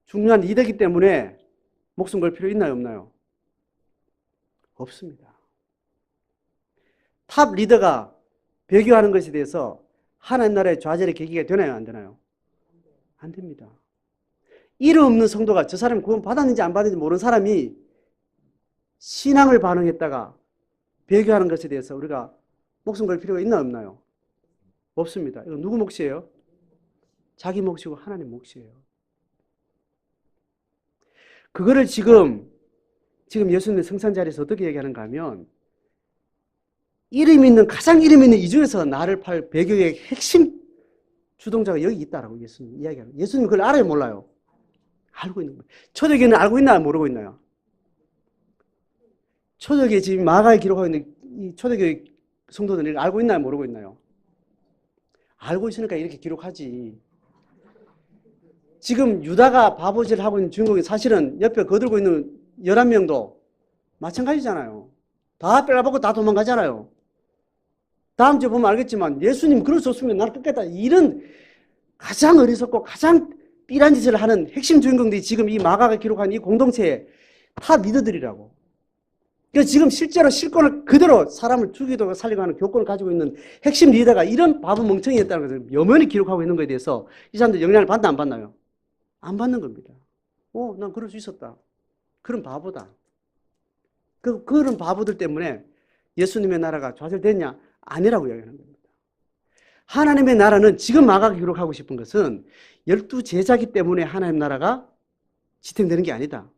중요한 리더이기 때문에 목숨 걸 필요 있나요? 없나요? 없습니다. 탑 리더가 배교하는 것에 대해서 하나님 나라의 좌절의 계기가 되나요? 안 되나요? 안 됩니다. 이름 없는 성도가 저 사람이 구원 받았는지 안 받았는지 모르는 사람이 신앙을 반응했다가 배교하는 것에 대해서 우리가 목숨 걸 필요가 있나요? 없나요? 없습니다. 이거 누구 몫이에요? 자기 몫이고 하나님 몫이에요. 그거를 지금 예수님의 성산 자리에서 어떻게 얘기하는가 하면 가장 이름 있는 이 중에서 나를 팔 배교의 핵심 주동자가 여기 있다라고 예수님 이야기하는. 예수님 그걸 알아요? 몰라요? 알고 있는 거예요. 초대교회는 알고 있나요? 모르고 있나요? 초대교회 지금 마가에 기록하고 있는 이 초대교회 성도들은 알고 있나요? 모르고 있나요? 알고 있으니까 이렇게 기록하지. 지금 유다가 바보질 하고 있는 주인공이 사실은 옆에 거들고 있는 11명도 마찬가지잖아요. 다 빼앗고 다 도망가잖아요. 다음 주에 보면 알겠지만 예수님 그럴 수 없으면 나를 끊겠다. 이런 가장 어리석고 가장 삐란 짓을 하는 핵심 주인공들이 지금 이 마가가 기록한 이 공동체의 탑 리더들이라고. 그러니까 지금 실제로 실권을 그대로 사람을 죽이고 살리고 하는 교권을 가지고 있는 핵심 리더가 이런 바보 멍청이였다는 것을 여면히 기록하고 있는 것에 대해서 이 사람들 영향을 받나 안 받나요? 안 받는 겁니다. 난 그럴 수 있었다. 그런 바보다. 그런 바보들 때문에 예수님의 나라가 좌절됐냐? 아니라고 이야기하는 겁니다. 하나님의 나라는 지금 마가가 기록하고 싶은 것은 12제자기 때문에 하나님 나라가 지탱되는 게 아니다.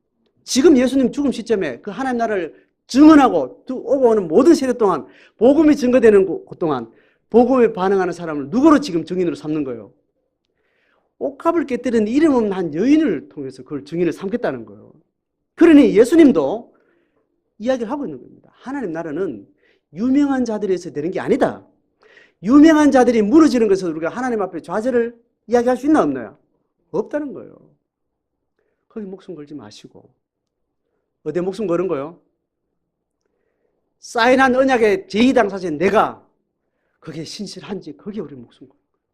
지금 예수님 죽음 시점에 그 하나님 나라를 증언하고 오고 오는 모든 세대 동안 복음이 증거되는 곳 동안 복음에 반응하는 사람을 누구로 지금 증인으로 삼는 거예요? 옥합을 깨뜨리는 이름 없는 한 여인을 통해서 그걸 증인을 삼겠다는 거예요. 그러니 예수님도 이야기를 하고 있는 겁니다. 하나님 나라는 유명한 자들에서 되는 게 아니다. 유명한 자들이 무너지는 것을 우리가 하나님 앞에 좌절을 이야기할 수 있나 없나요? 없다는 거예요. 거기 목숨 걸지 마시고. 어디에 목숨 거는 거예요? 사인한 언약의 제2당사자인 내가 그게 신실한지 거기에 우리 목숨 걸는 거예요.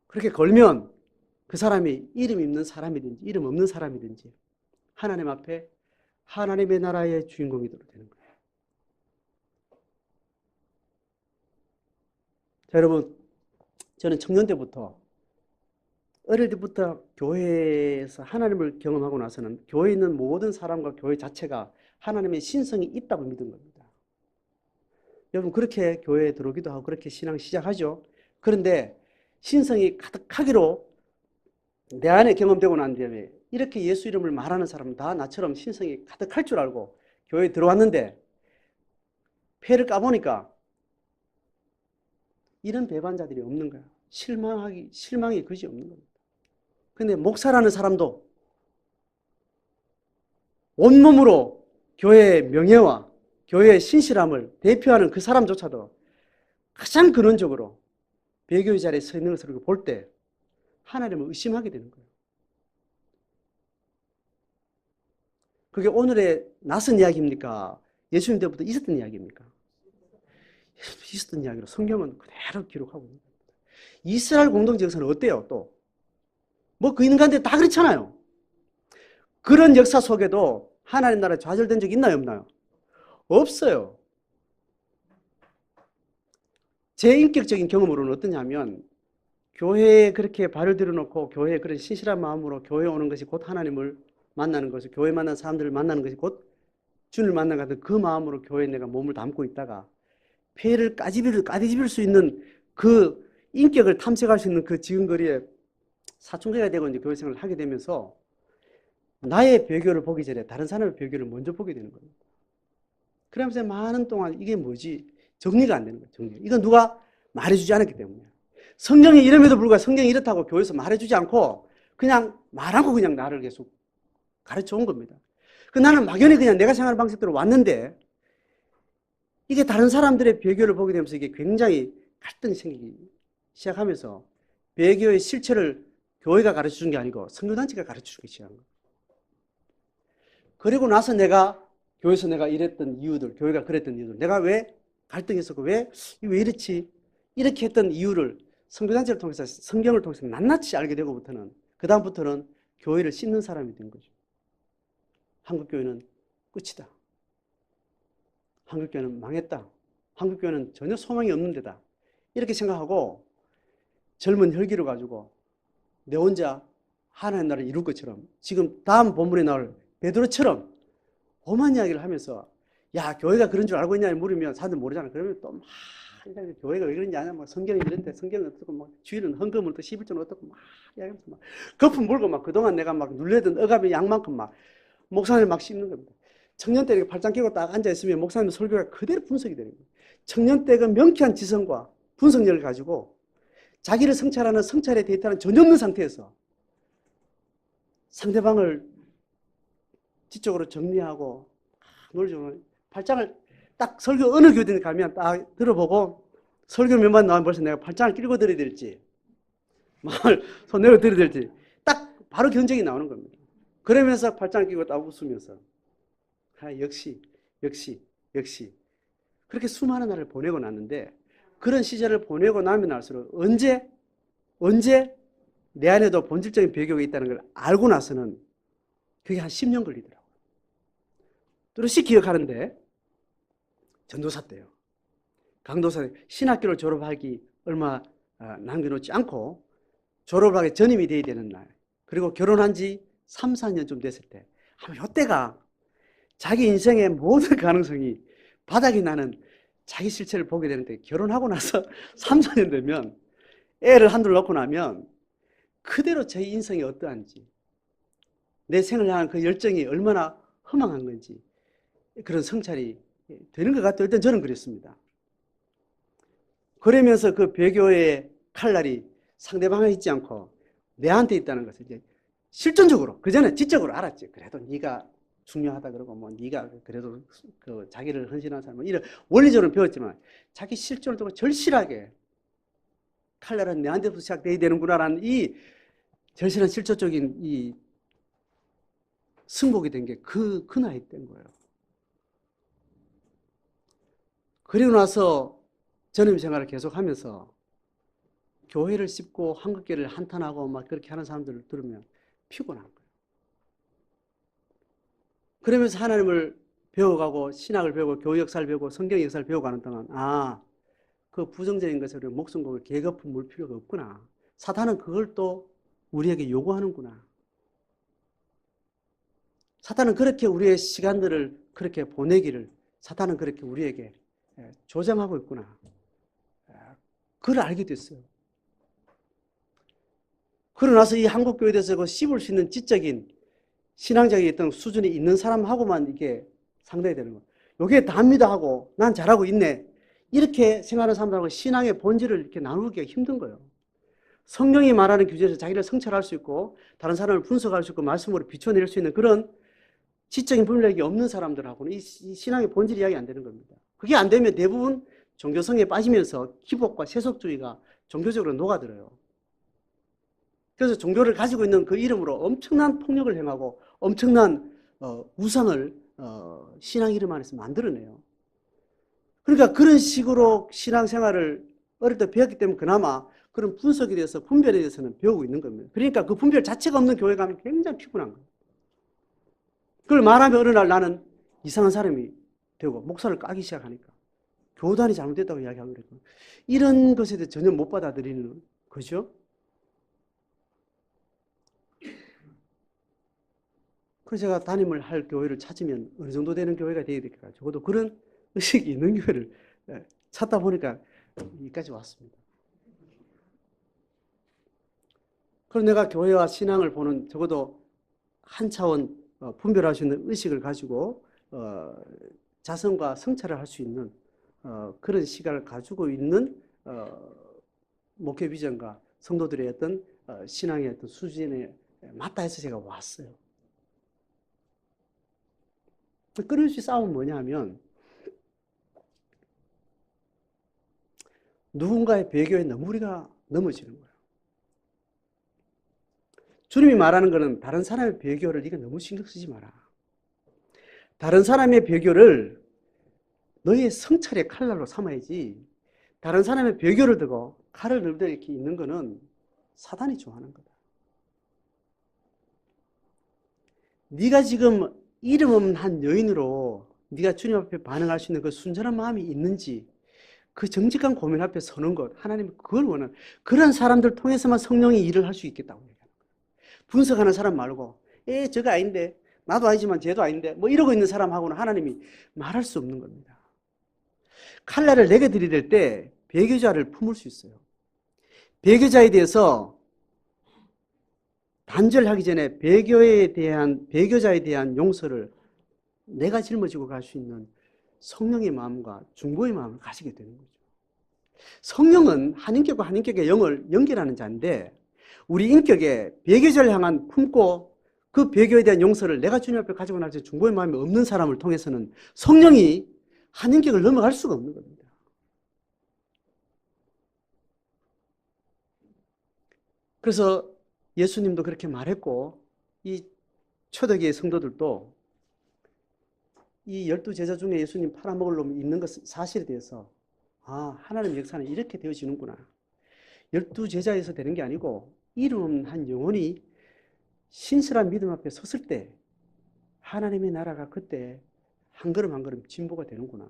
그렇게 걸면 그 사람이 이름 있는 사람이든지 이름 없는 사람이든지 하나님 앞에 하나님의 나라의 주인공이 되는 거예요. 자, 여러분, 저는 청년 때부터 어릴 때부터 교회에서 하나님을 경험하고 나서는 교회에 있는 모든 사람과 교회 자체가 하나님의 신성이 있다고 믿은 겁니다. 여러분 그렇게 교회에 들어오기도 하고 그렇게 신앙 시작하죠. 그런데 신성이 가득하기로 내 안에 경험되고 난 다음에 이렇게 예수 이름을 말하는 사람은 다 나처럼 신성이 가득할 줄 알고 교회에 들어왔는데 폐를 까보니까 이런 배반자들이 없는 거야. 실망이 그지 없는 겁니다. 근데 목사라는 사람도 온몸으로 교회의 명예와 교회의 신실함을 대표하는 그 사람조차도 가장 근원적으로 배교의 자리에 서 있는 것을 볼 때 하나님을 의심하게 되는 거예요. 그게 오늘의 낯선 이야기입니까? 예수님 때부터 있었던 이야기입니까? 있었던 이야기로 성경은 그대로 기록하고 있는 겁니다. 이스라엘 공동체 역사는 어때요? 또 뭐 그 인간들 다 그렇잖아요. 그런 역사 속에도 하나님 나라 좌절된 적 있나요? 없나요? 없어요. 제 인격적인 경험으로는 어떠냐면 교회에 그렇게 발을 들여놓고 교회에 그런 신실한 마음으로 교회에 오는 것이 곧 하나님을 만나는 것이 교회 만난 사람들을 만나는 것이 곧 주님을 만나는 것 같은 그 마음으로 교회에 내가 몸을 담고 있다가 폐를 까디집일 수 있는 그 인격을 탐색할 수 있는 그 지근거리에 사춘기가 되고 이제 교회 생활을 하게 되면서 나의 배교를 보기 전에 다른 사람의 배교를 먼저 보게 되는 거예요. 그러면서 많은 동안 이게 뭐지? 정리가 안 되는 거예요. 정리. 이건 누가 말해주지 않았기 때문에. 성경이 이름에도 불구하고 성경이 이렇다고 교회에서 말해주지 않고 그냥 말하고 그냥 나를 계속 가르쳐 온 겁니다. 나는 막연히 그냥 내가 생활하는 방식대로 왔는데 이게 다른 사람들의 배교를 보게 되면서 이게 굉장히 갈등이 생기기 시작하면서 배교의 실체를 교회가 가르쳐 준 게 아니고 선교단체가 가르쳐 주기 시작한 거예요. 그리고 나서 교회에서 내가 이랬던 이유들, 교회가 그랬던 이유들, 내가 왜 갈등했었고 왜 이렇지? 이렇게 했던 이유를 선교단체를 통해서 성경을 통해서 낱낱이 알게 되고부터는 그다음부터는 교회를 씻는 사람이 된 거죠. 한국교회는 끝이다. 한국교회는 망했다. 한국교회는 전혀 소망이 없는 데다. 이렇게 생각하고 젊은 혈기를 가지고 내 혼자 하나님 나라를 이룰 것처럼 지금 다음 본문에 나올 베드로처럼 험한 이야기를 하면서 야 교회가 그런 줄 알고 있냐 물으면 사람들 모르잖아. 그러면 또 막 교회가 왜 그런지 아냐 막 성경이 이런데 성경은 어떻고 막 주일은 헌금은 또 11조는 어떻고 막 이야기하면서 막 거품 물고 막 그동안 내가 막 눌려던 억압의 양만큼 막 목사님 막 씹는 겁니다. 청년 때 이렇게 팔짱 끼고 딱 앉아있으면 목사님 설교가 그대로 분석이 되는 거예요. 청년 때 그 명쾌한 지성과 분석력을 가지고 자기를 성찰하는 성찰의 데이터는 전혀 없는 상태에서 상대방을 지적으로 정리하고 논리적으로 팔짱을 딱 설교 어느 교회든 가면 딱 들어보고 설교 몇만 나오면 벌써 내가 팔짱을 끼고 들어야 될지 말 손 내고 들어야 될지 딱 바로 견적이 나오는 겁니다. 그러면서 팔짱을 끼고 딱 웃으면서 역시 그렇게 수많은 날을 보내고 났는데 그런 시절을 보내고 나면 날수록 언제 내 안에도 본질적인 배교가 있다는 걸 알고 나서는 그게 한 10년 걸리더라고요. 또렷이 기억하는데 전도사 때요. 강도사 신학교를 졸업하기 얼마 남겨놓지 않고 졸업하기 전임이 돼야 되는 날 그리고 결혼한 지 3, 4년쯤 됐을 때 아마 이때가 자기 인생의 모든 가능성이 바닥이 나는 자기 실체를 보게 되는데 결혼하고 나서 3, 4년 되면 애를 한둘 낳고 나면 그대로 제 인생이 어떠한지 내 생을 향한 그 열정이 얼마나 허망한 건지 그런 성찰이 되는 것 같아요. 일단 저는 그랬습니다. 그러면서 그 배교의 칼날이 상대방에 있지 않고 내한테 있다는 것을 이제 실존적으로 그전에 지적으로 알았지. 그래도 네가 중요하다 그러고 뭐 네가 그래도 그 자기를 헌신한 사람 뭐 이런 원리적으로 배웠지만 자기 실존을 두고 절실하게 칼날은 내한테부터 시작돼야 되는구나라는 이 절실한 실존적인 이 승복이 된 게 그 나이 때인 거예요. 그리고 나서 전임 생활을 계속하면서 교회를 씹고 한국교회를 한탄하고 막 그렇게 하는 사람들을 들으면 피곤한 거예요. 그러면서 하나님을 배워가고 신학을 배우고 교회 역사를 배우고 성경 역사를 배워가는 동안 그 부정적인 것을 목숨 걸고 계급품 물 필요가 없구나. 사탄은 그걸 또 우리에게 요구하는구나. 사탄은 그렇게 우리의 시간들을 그렇게 보내기를 사탄은 그렇게 우리에게 조장하고 있구나. 그걸 알게 됐어요. 그러고 나서 이 한국교회에 대해서 씹을 수 있는 지적인 신앙적인 어떤 수준이 있는 사람하고만 이게 상대가 되는 거예요. 요게 답니다 하고 난 잘하고 있네. 이렇게 생각하는 사람들하고 신앙의 본질을 이렇게 나누기가 힘든 거예요. 성경이 말하는 규제에서 자기를 성찰할 수 있고 다른 사람을 분석할 수 있고 말씀으로 비춰낼 수 있는 그런 지적인 분력이 없는 사람들하고는 이 신앙의 본질 이야기 안 되는 겁니다. 그게 안 되면 대부분 종교성에 빠지면서 기복과 세속주의가 종교적으로 녹아들어요. 그래서 종교를 가지고 있는 그 이름으로 엄청난 폭력을 행하고 엄청난 우상을 신앙 이름 안에서 만들어내요. 그러니까 그런 식으로 신앙생활을 어릴 때 배웠기 때문에 그나마 그런 분석에 대해서 분별에 대해서는 배우고 있는 겁니다. 그러니까 그 분별 자체가 없는 교회 가면 굉장히 피곤한 거예요. 그걸 말하면 어느 날 나는 이상한 사람이 되고 목사를 까기 시작하니까 교단이 잘못됐다고 이야기하고 그랬고 이런 것에 대해 전혀 못 받아들이는 거죠. 그래서 제가 담임을 할 교회를 찾으면 어느 정도 되는 교회가 되어야 될까. 적어도 그런 의식이 있는 교회를 찾다 보니까 여기까지 왔습니다. 그럼 내가 교회와 신앙을 보는 적어도 한 차원 분별할 수 있는 의식을 가지고 자성과 성찰을 할 수 있는 그런 시간을 가지고 있는 목회 비전과 성도들의 어떤 신앙의 어떤 수준에 맞다 해서 제가 왔어요. 끊임없이 싸움은 뭐냐면 누군가의 배교에 너무 우리가 넘어지는 거예요. 주님이 말하는 것은 다른 사람의 배교를 네가 너무 신경 쓰지 마라. 다른 사람의 배교를 너의 성찰의 칼날로 삼아야지. 다른 사람의 배교를 두고 칼을 들고 이렇게 있는 것은 사단이 좋아하는 거다. 네가 지금 이름 없는 한 여인으로 네가 주님 앞에 반응할 수 있는 그 순전한 마음이 있는지 그 정직한 고민 앞에 서는 것, 하나님이 그걸 원하는 그런 사람들 통해서만 성령이 일을 할 수 있겠다고 얘기하는 거예요. 분석하는 사람 말고 저거 아닌데 나도 아니지만 쟤도 아닌데 뭐 이러고 있는 사람하고는 하나님이 말할 수 없는 겁니다. 칼날을 내게 들이댈 때 배교자를 품을 수 있어요. 배교자에 대해서 단절하기 전에 배교자에 대한 용서를 내가 짊어지고 갈 수 있는 성령의 마음과 중보의 마음을 가지게 되는 거죠. 성령은 한 인격과 한 인격의 영을 연결하는 자인데 우리 인격에 배교자를 향한 품고 그 배교에 대한 용서를 내가 주님 앞에 가지고 날 때 중보의 마음이 없는 사람을 통해서는 성령이 한 인격을 넘어갈 수가 없는 겁니다. 그래서 예수님도 그렇게 말했고 이 초대교회 성도들도 이 12제자 중에 예수님 팔아먹을 놈이 있는 것 사실에 대해서 하나님의 역사는 이렇게 되어지는구나. 12제자에서 되는 게 아니고 이름 없는 한 영혼이 신실한 믿음 앞에 섰을 때 하나님의 나라가 그때 한 걸음 한 걸음 진보가 되는구나.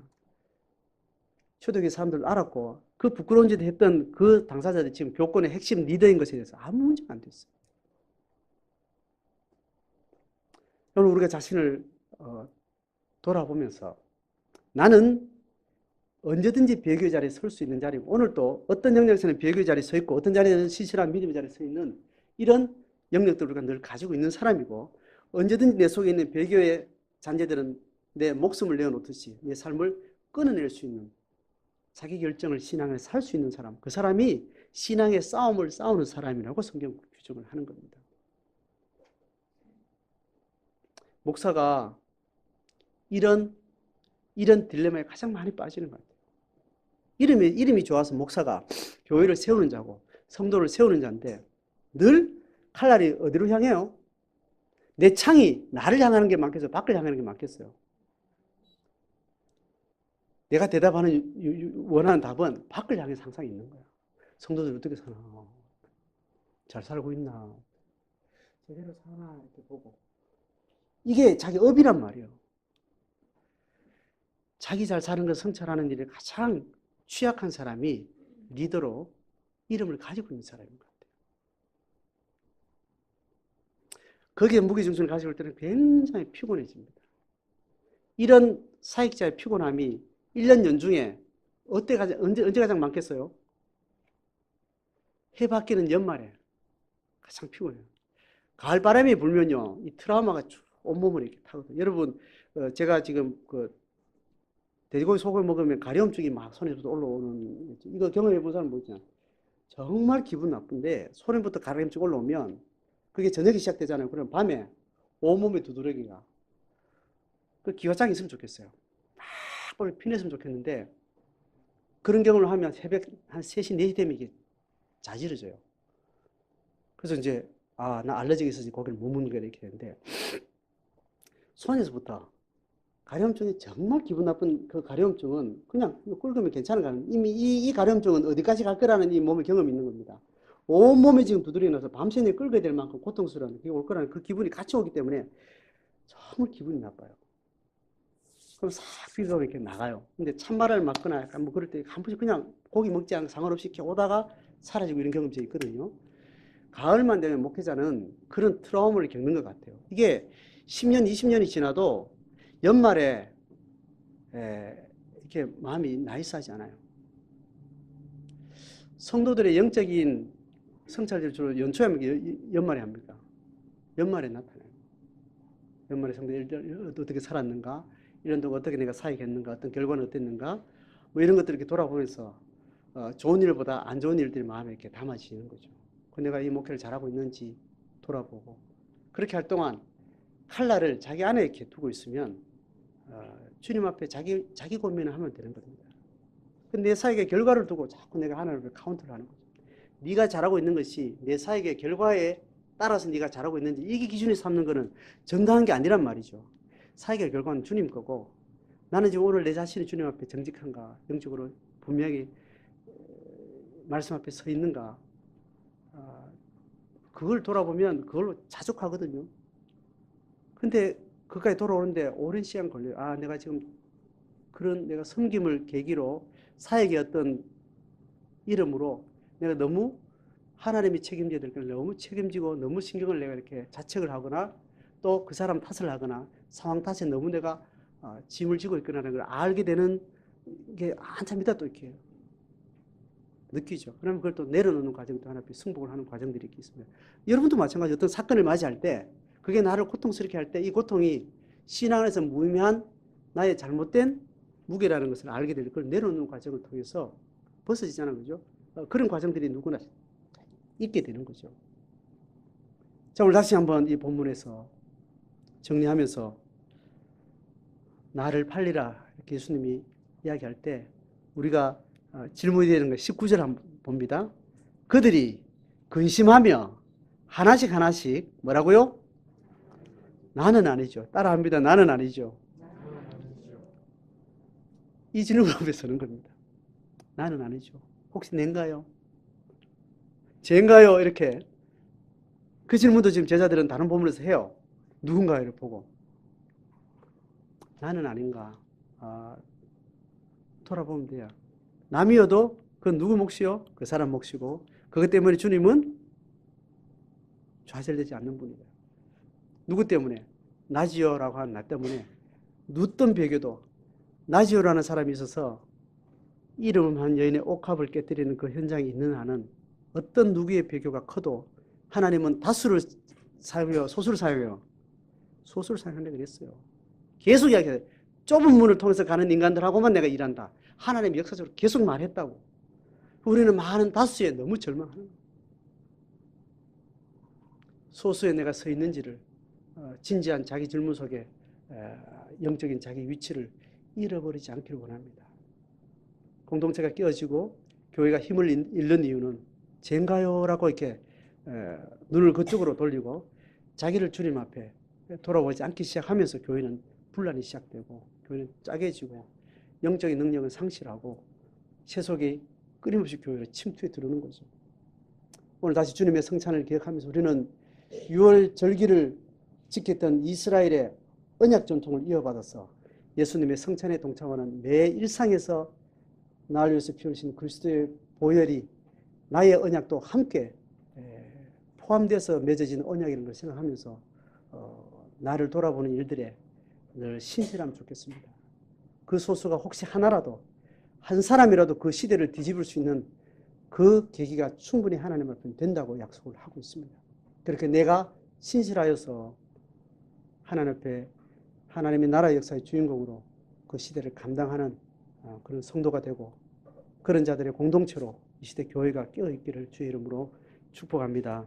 초대교회 사람들도 알았고 그 부끄러운 짓을 했던 그 당사자들이 지금 교권의 핵심 리더인 것에 대해서 아무 문제가 안 됐어요. 여러분 우리가 자신을 돌아보면서 나는 언제든지 배교의 자리에 설 수 있는 자리고 오늘도 어떤 영역에서는 배교의 자리에 서 있고 어떤 자리에는 신실한 믿음의 자리에 서 있는 이런 영역들을 우리가 늘 가지고 있는 사람이고 언제든지 내 속에 있는 배교의 잔재들은 내 목숨을 내어놓듯이 내 삶을 끊어낼 수 있는 자기 결정을 신앙을 살 수 있는 사람, 그 사람이 신앙의 싸움을 싸우는 사람이라고 성경 규정을 하는 겁니다. 목사가 이런 딜레마에 가장 많이 빠지는 것 같아요. 이름이 좋아서 목사가 교회를 세우는 자고 성도를 세우는 자인데 늘 칼날이 어디로 향해요? 내 창이 나를 향하는 게 많겠어요? 밖을 향하는 게 많겠어요? 내가 대답하는 원하는 답은 밖을 향해서 항상 있는 거야. 성도들 어떻게 사나? 잘 살고 있나? 제대로 사나? 이렇게 보고. 이게 자기 업이란 말이에요. 자기 잘 사는 걸 성찰하는 일에 가장 취약한 사람이 리더로 이름을 가지고 있는 사람인 것 같아요. 거기에 무게중심을 가지고 올 때는 굉장히 피곤해집니다. 이런 사역자의 피곤함이 1년 연중에 언제 가장 많겠어요? 해 바뀌는 연말에 가장 피곤해요. 가을 바람이 불면요, 이 트라우마가 온몸을 이렇게 타거든요. 여러분, 제가 지금 돼지고기 소고기 먹으면 가려움증이 막 손에서 올라오는, 이거 경험해 본 사람 뭐 있잖아. 정말 기분 나쁜데 손에부터 가려움증 올라오면 그게 저녁에 시작되잖아요. 그러면 밤에 온몸에 두드러기가. 그 기관장이 있으면 좋겠어요. 막 피냈으면 좋겠는데 그런 경험을 하면 새벽 한 3시, 4시 되면 이게 자지러져요. 그래서 이제 나 알러지가 있어서 고기를 못 먹는 거야 이렇게 되는데 손에서부터 가려움증이 정말 기분 나쁜 그 가려움증은 그냥 긁으면 괜찮은 거예요. 이미 이 가려움증은 어디까지 갈 거라는 이 몸의 경험이 있는 겁니다. 온몸에 지금 두드러기 나서 밤새내 긁어야 될 만큼 고통스러운 그게 올 거라는 그 기분이 같이 오기 때문에 정말 기분이 나빠요. 그럼 싹 비가 이렇게 나가요. 근데 찬바람을 맞거나 약간 뭐 그럴 때 한 번씩 그냥 고기 먹지 않고 상관없이 이렇게 오다가 사라지고 이런 경험이 있거든요. 가을만 되면 목회자는 그런 트라우마를 겪는 것 같아요. 이게 10년, 20년이 지나도 연말에 이렇게 마음이 나이스하지 않아요. 성도들의 영적인 성찰절 주로 연초에 합니까? 연말에 합니까? 연말에 나타나요. 연말에 성도들 어떻게 살았는가, 이런 동안 어떻게 내가 사역했는가, 어떤 결과는 어땠는가, 뭐 이런 것들을 이렇게 돌아보면서 좋은 일보다 안 좋은 일들이 마음에 이렇게 담아지는 거죠. 내가 이 목회를 잘하고 있는지 돌아보고, 그렇게 할 동안 칼날을 자기 안에 이렇게 두고 있으면 주님 앞에 자기 고민을 하면 되는 겁니다. 근데 내 사역의 결과를 두고 자꾸 내가 하나님 앞에 카운트를 하는 거죠. 네가 잘하고 있는 것이 내 사역의 결과에 따라서 네가 잘하고 있는지 이게 기준이 삼는 거는 정당한 게 아니란 말이죠. 사역의 결과는 주님 거고, 나는 지금 오늘 내 자신이 주님 앞에 정직한가, 영적으로 분명히 말씀 앞에 서 있는가, 그걸 돌아보면 그걸로 자족하거든요. 근데 그까지 돌아오는데 오랜 시간 걸려요. 내가 지금 그런 내가 섬김을 계기로 사역의 어떤 이름으로 내가 너무 하나님이 책임져야 될 걸 너무 책임지고 너무 신경을 내가 이렇게 자책을 하거나 또 그 사람 탓을 하거나 상황 탓에 너무 내가 짐을 지고 있거나라는 걸 알게 되는 게 한참 있다 또 이렇게 느끼죠. 그러면 그걸 또 내려놓는 과정도 하나 승복을 하는 과정들이 있습니다. 여러분도 마찬가지. 어떤 사건을 맞이할 때 그게 나를 고통스럽게 할 때 이 고통이 신앙 안에서 무의미한 나의 잘못된 무게라는 것을 알게 될 걸 내려놓는 과정을 통해서 벗어지잖아요. 그죠? 그런 과정들이 누구나 있게 되는 거죠. 자, 오늘 다시 한번 이 본문에서 정리하면서 나를 팔리라 이렇게 예수님이 이야기할 때 우리가 질문이 되는 거 19절 한번 봅니다. 그들이 근심하며 하나씩 하나씩 뭐라고요? 나는 아니죠. 따라합니다. 나는 아니죠. 이 질문 앞에 서는 겁니다. 나는 아니죠. 혹시 낸가요? 쟤인가요? 이렇게 그 질문도 지금 제자들은 다른 본문에서 해요. 누군가를 보고 나는 아닌가 돌아보면 돼요. 남이어도 그건 누구 몫이요? 그 사람 몫이고 그것 때문에 주님은 좌절되지 않는 분이다. 누구 때문에? 나지오라고 하는 나 때문에 누던 베개도 나지오라는 사람이 있어서 이름 한 여인의 옥합을 깨뜨리는 그 현장이 있는 한은 어떤 누구의 배교가 커도 하나님은 다수를 사용해요? 소수를 사용해요? 소수를 사용한다고 그랬어요. 계속 이야기해요. 좁은 문을 통해서 가는 인간들하고만 내가 일한다. 하나님이 역사적으로 계속 말했다고. 우리는 많은 다수에 너무 절망하는 거예요. 소수에 내가 서 있는지를 진지한 자기 질문 속에 영적인 자기 위치를 잃어버리지 않기를 원합니다. 공동체가 깨어지고 교회가 힘을 잃는 이유는 쟤인가요? 라고 이렇게 눈을 그쪽으로 돌리고 자기를 주님 앞에 돌아보지 않기 시작하면서 교회는 분란이 시작되고 교회는 짜개지고 영적인 능력을 상실하고 세속이 끊임없이 교회로 침투해 들어오는 거죠. 오늘 다시 주님의 성찬을 기억하면서 우리는 6월 절기를 지켰던 이스라엘의 언약 전통을 이어받아서 예수님의 성찬에 동참하는 매 일상에서 나를 위해서 피우신 그리스도의 보혈이 나의 언약도 함께 포함돼서 맺어진 언약이라는 걸 생각하면서 나를 돌아보는 일들에 늘 신실하면 좋겠습니다. 그 소수가 혹시 하나라도 한 사람이라도 그 시대를 뒤집을 수 있는 그 계기가 충분히 하나님 앞에 된다고 약속을 하고 있습니다. 그렇게 내가 신실하여서 하나님 앞에 하나님의 나라의 역사의 주인공으로 그 시대를 감당하는 그런 성도가 되고 그런 자들의 공동체로 이 시대 교회가 깨어있기를 주의 이름으로 축복합니다.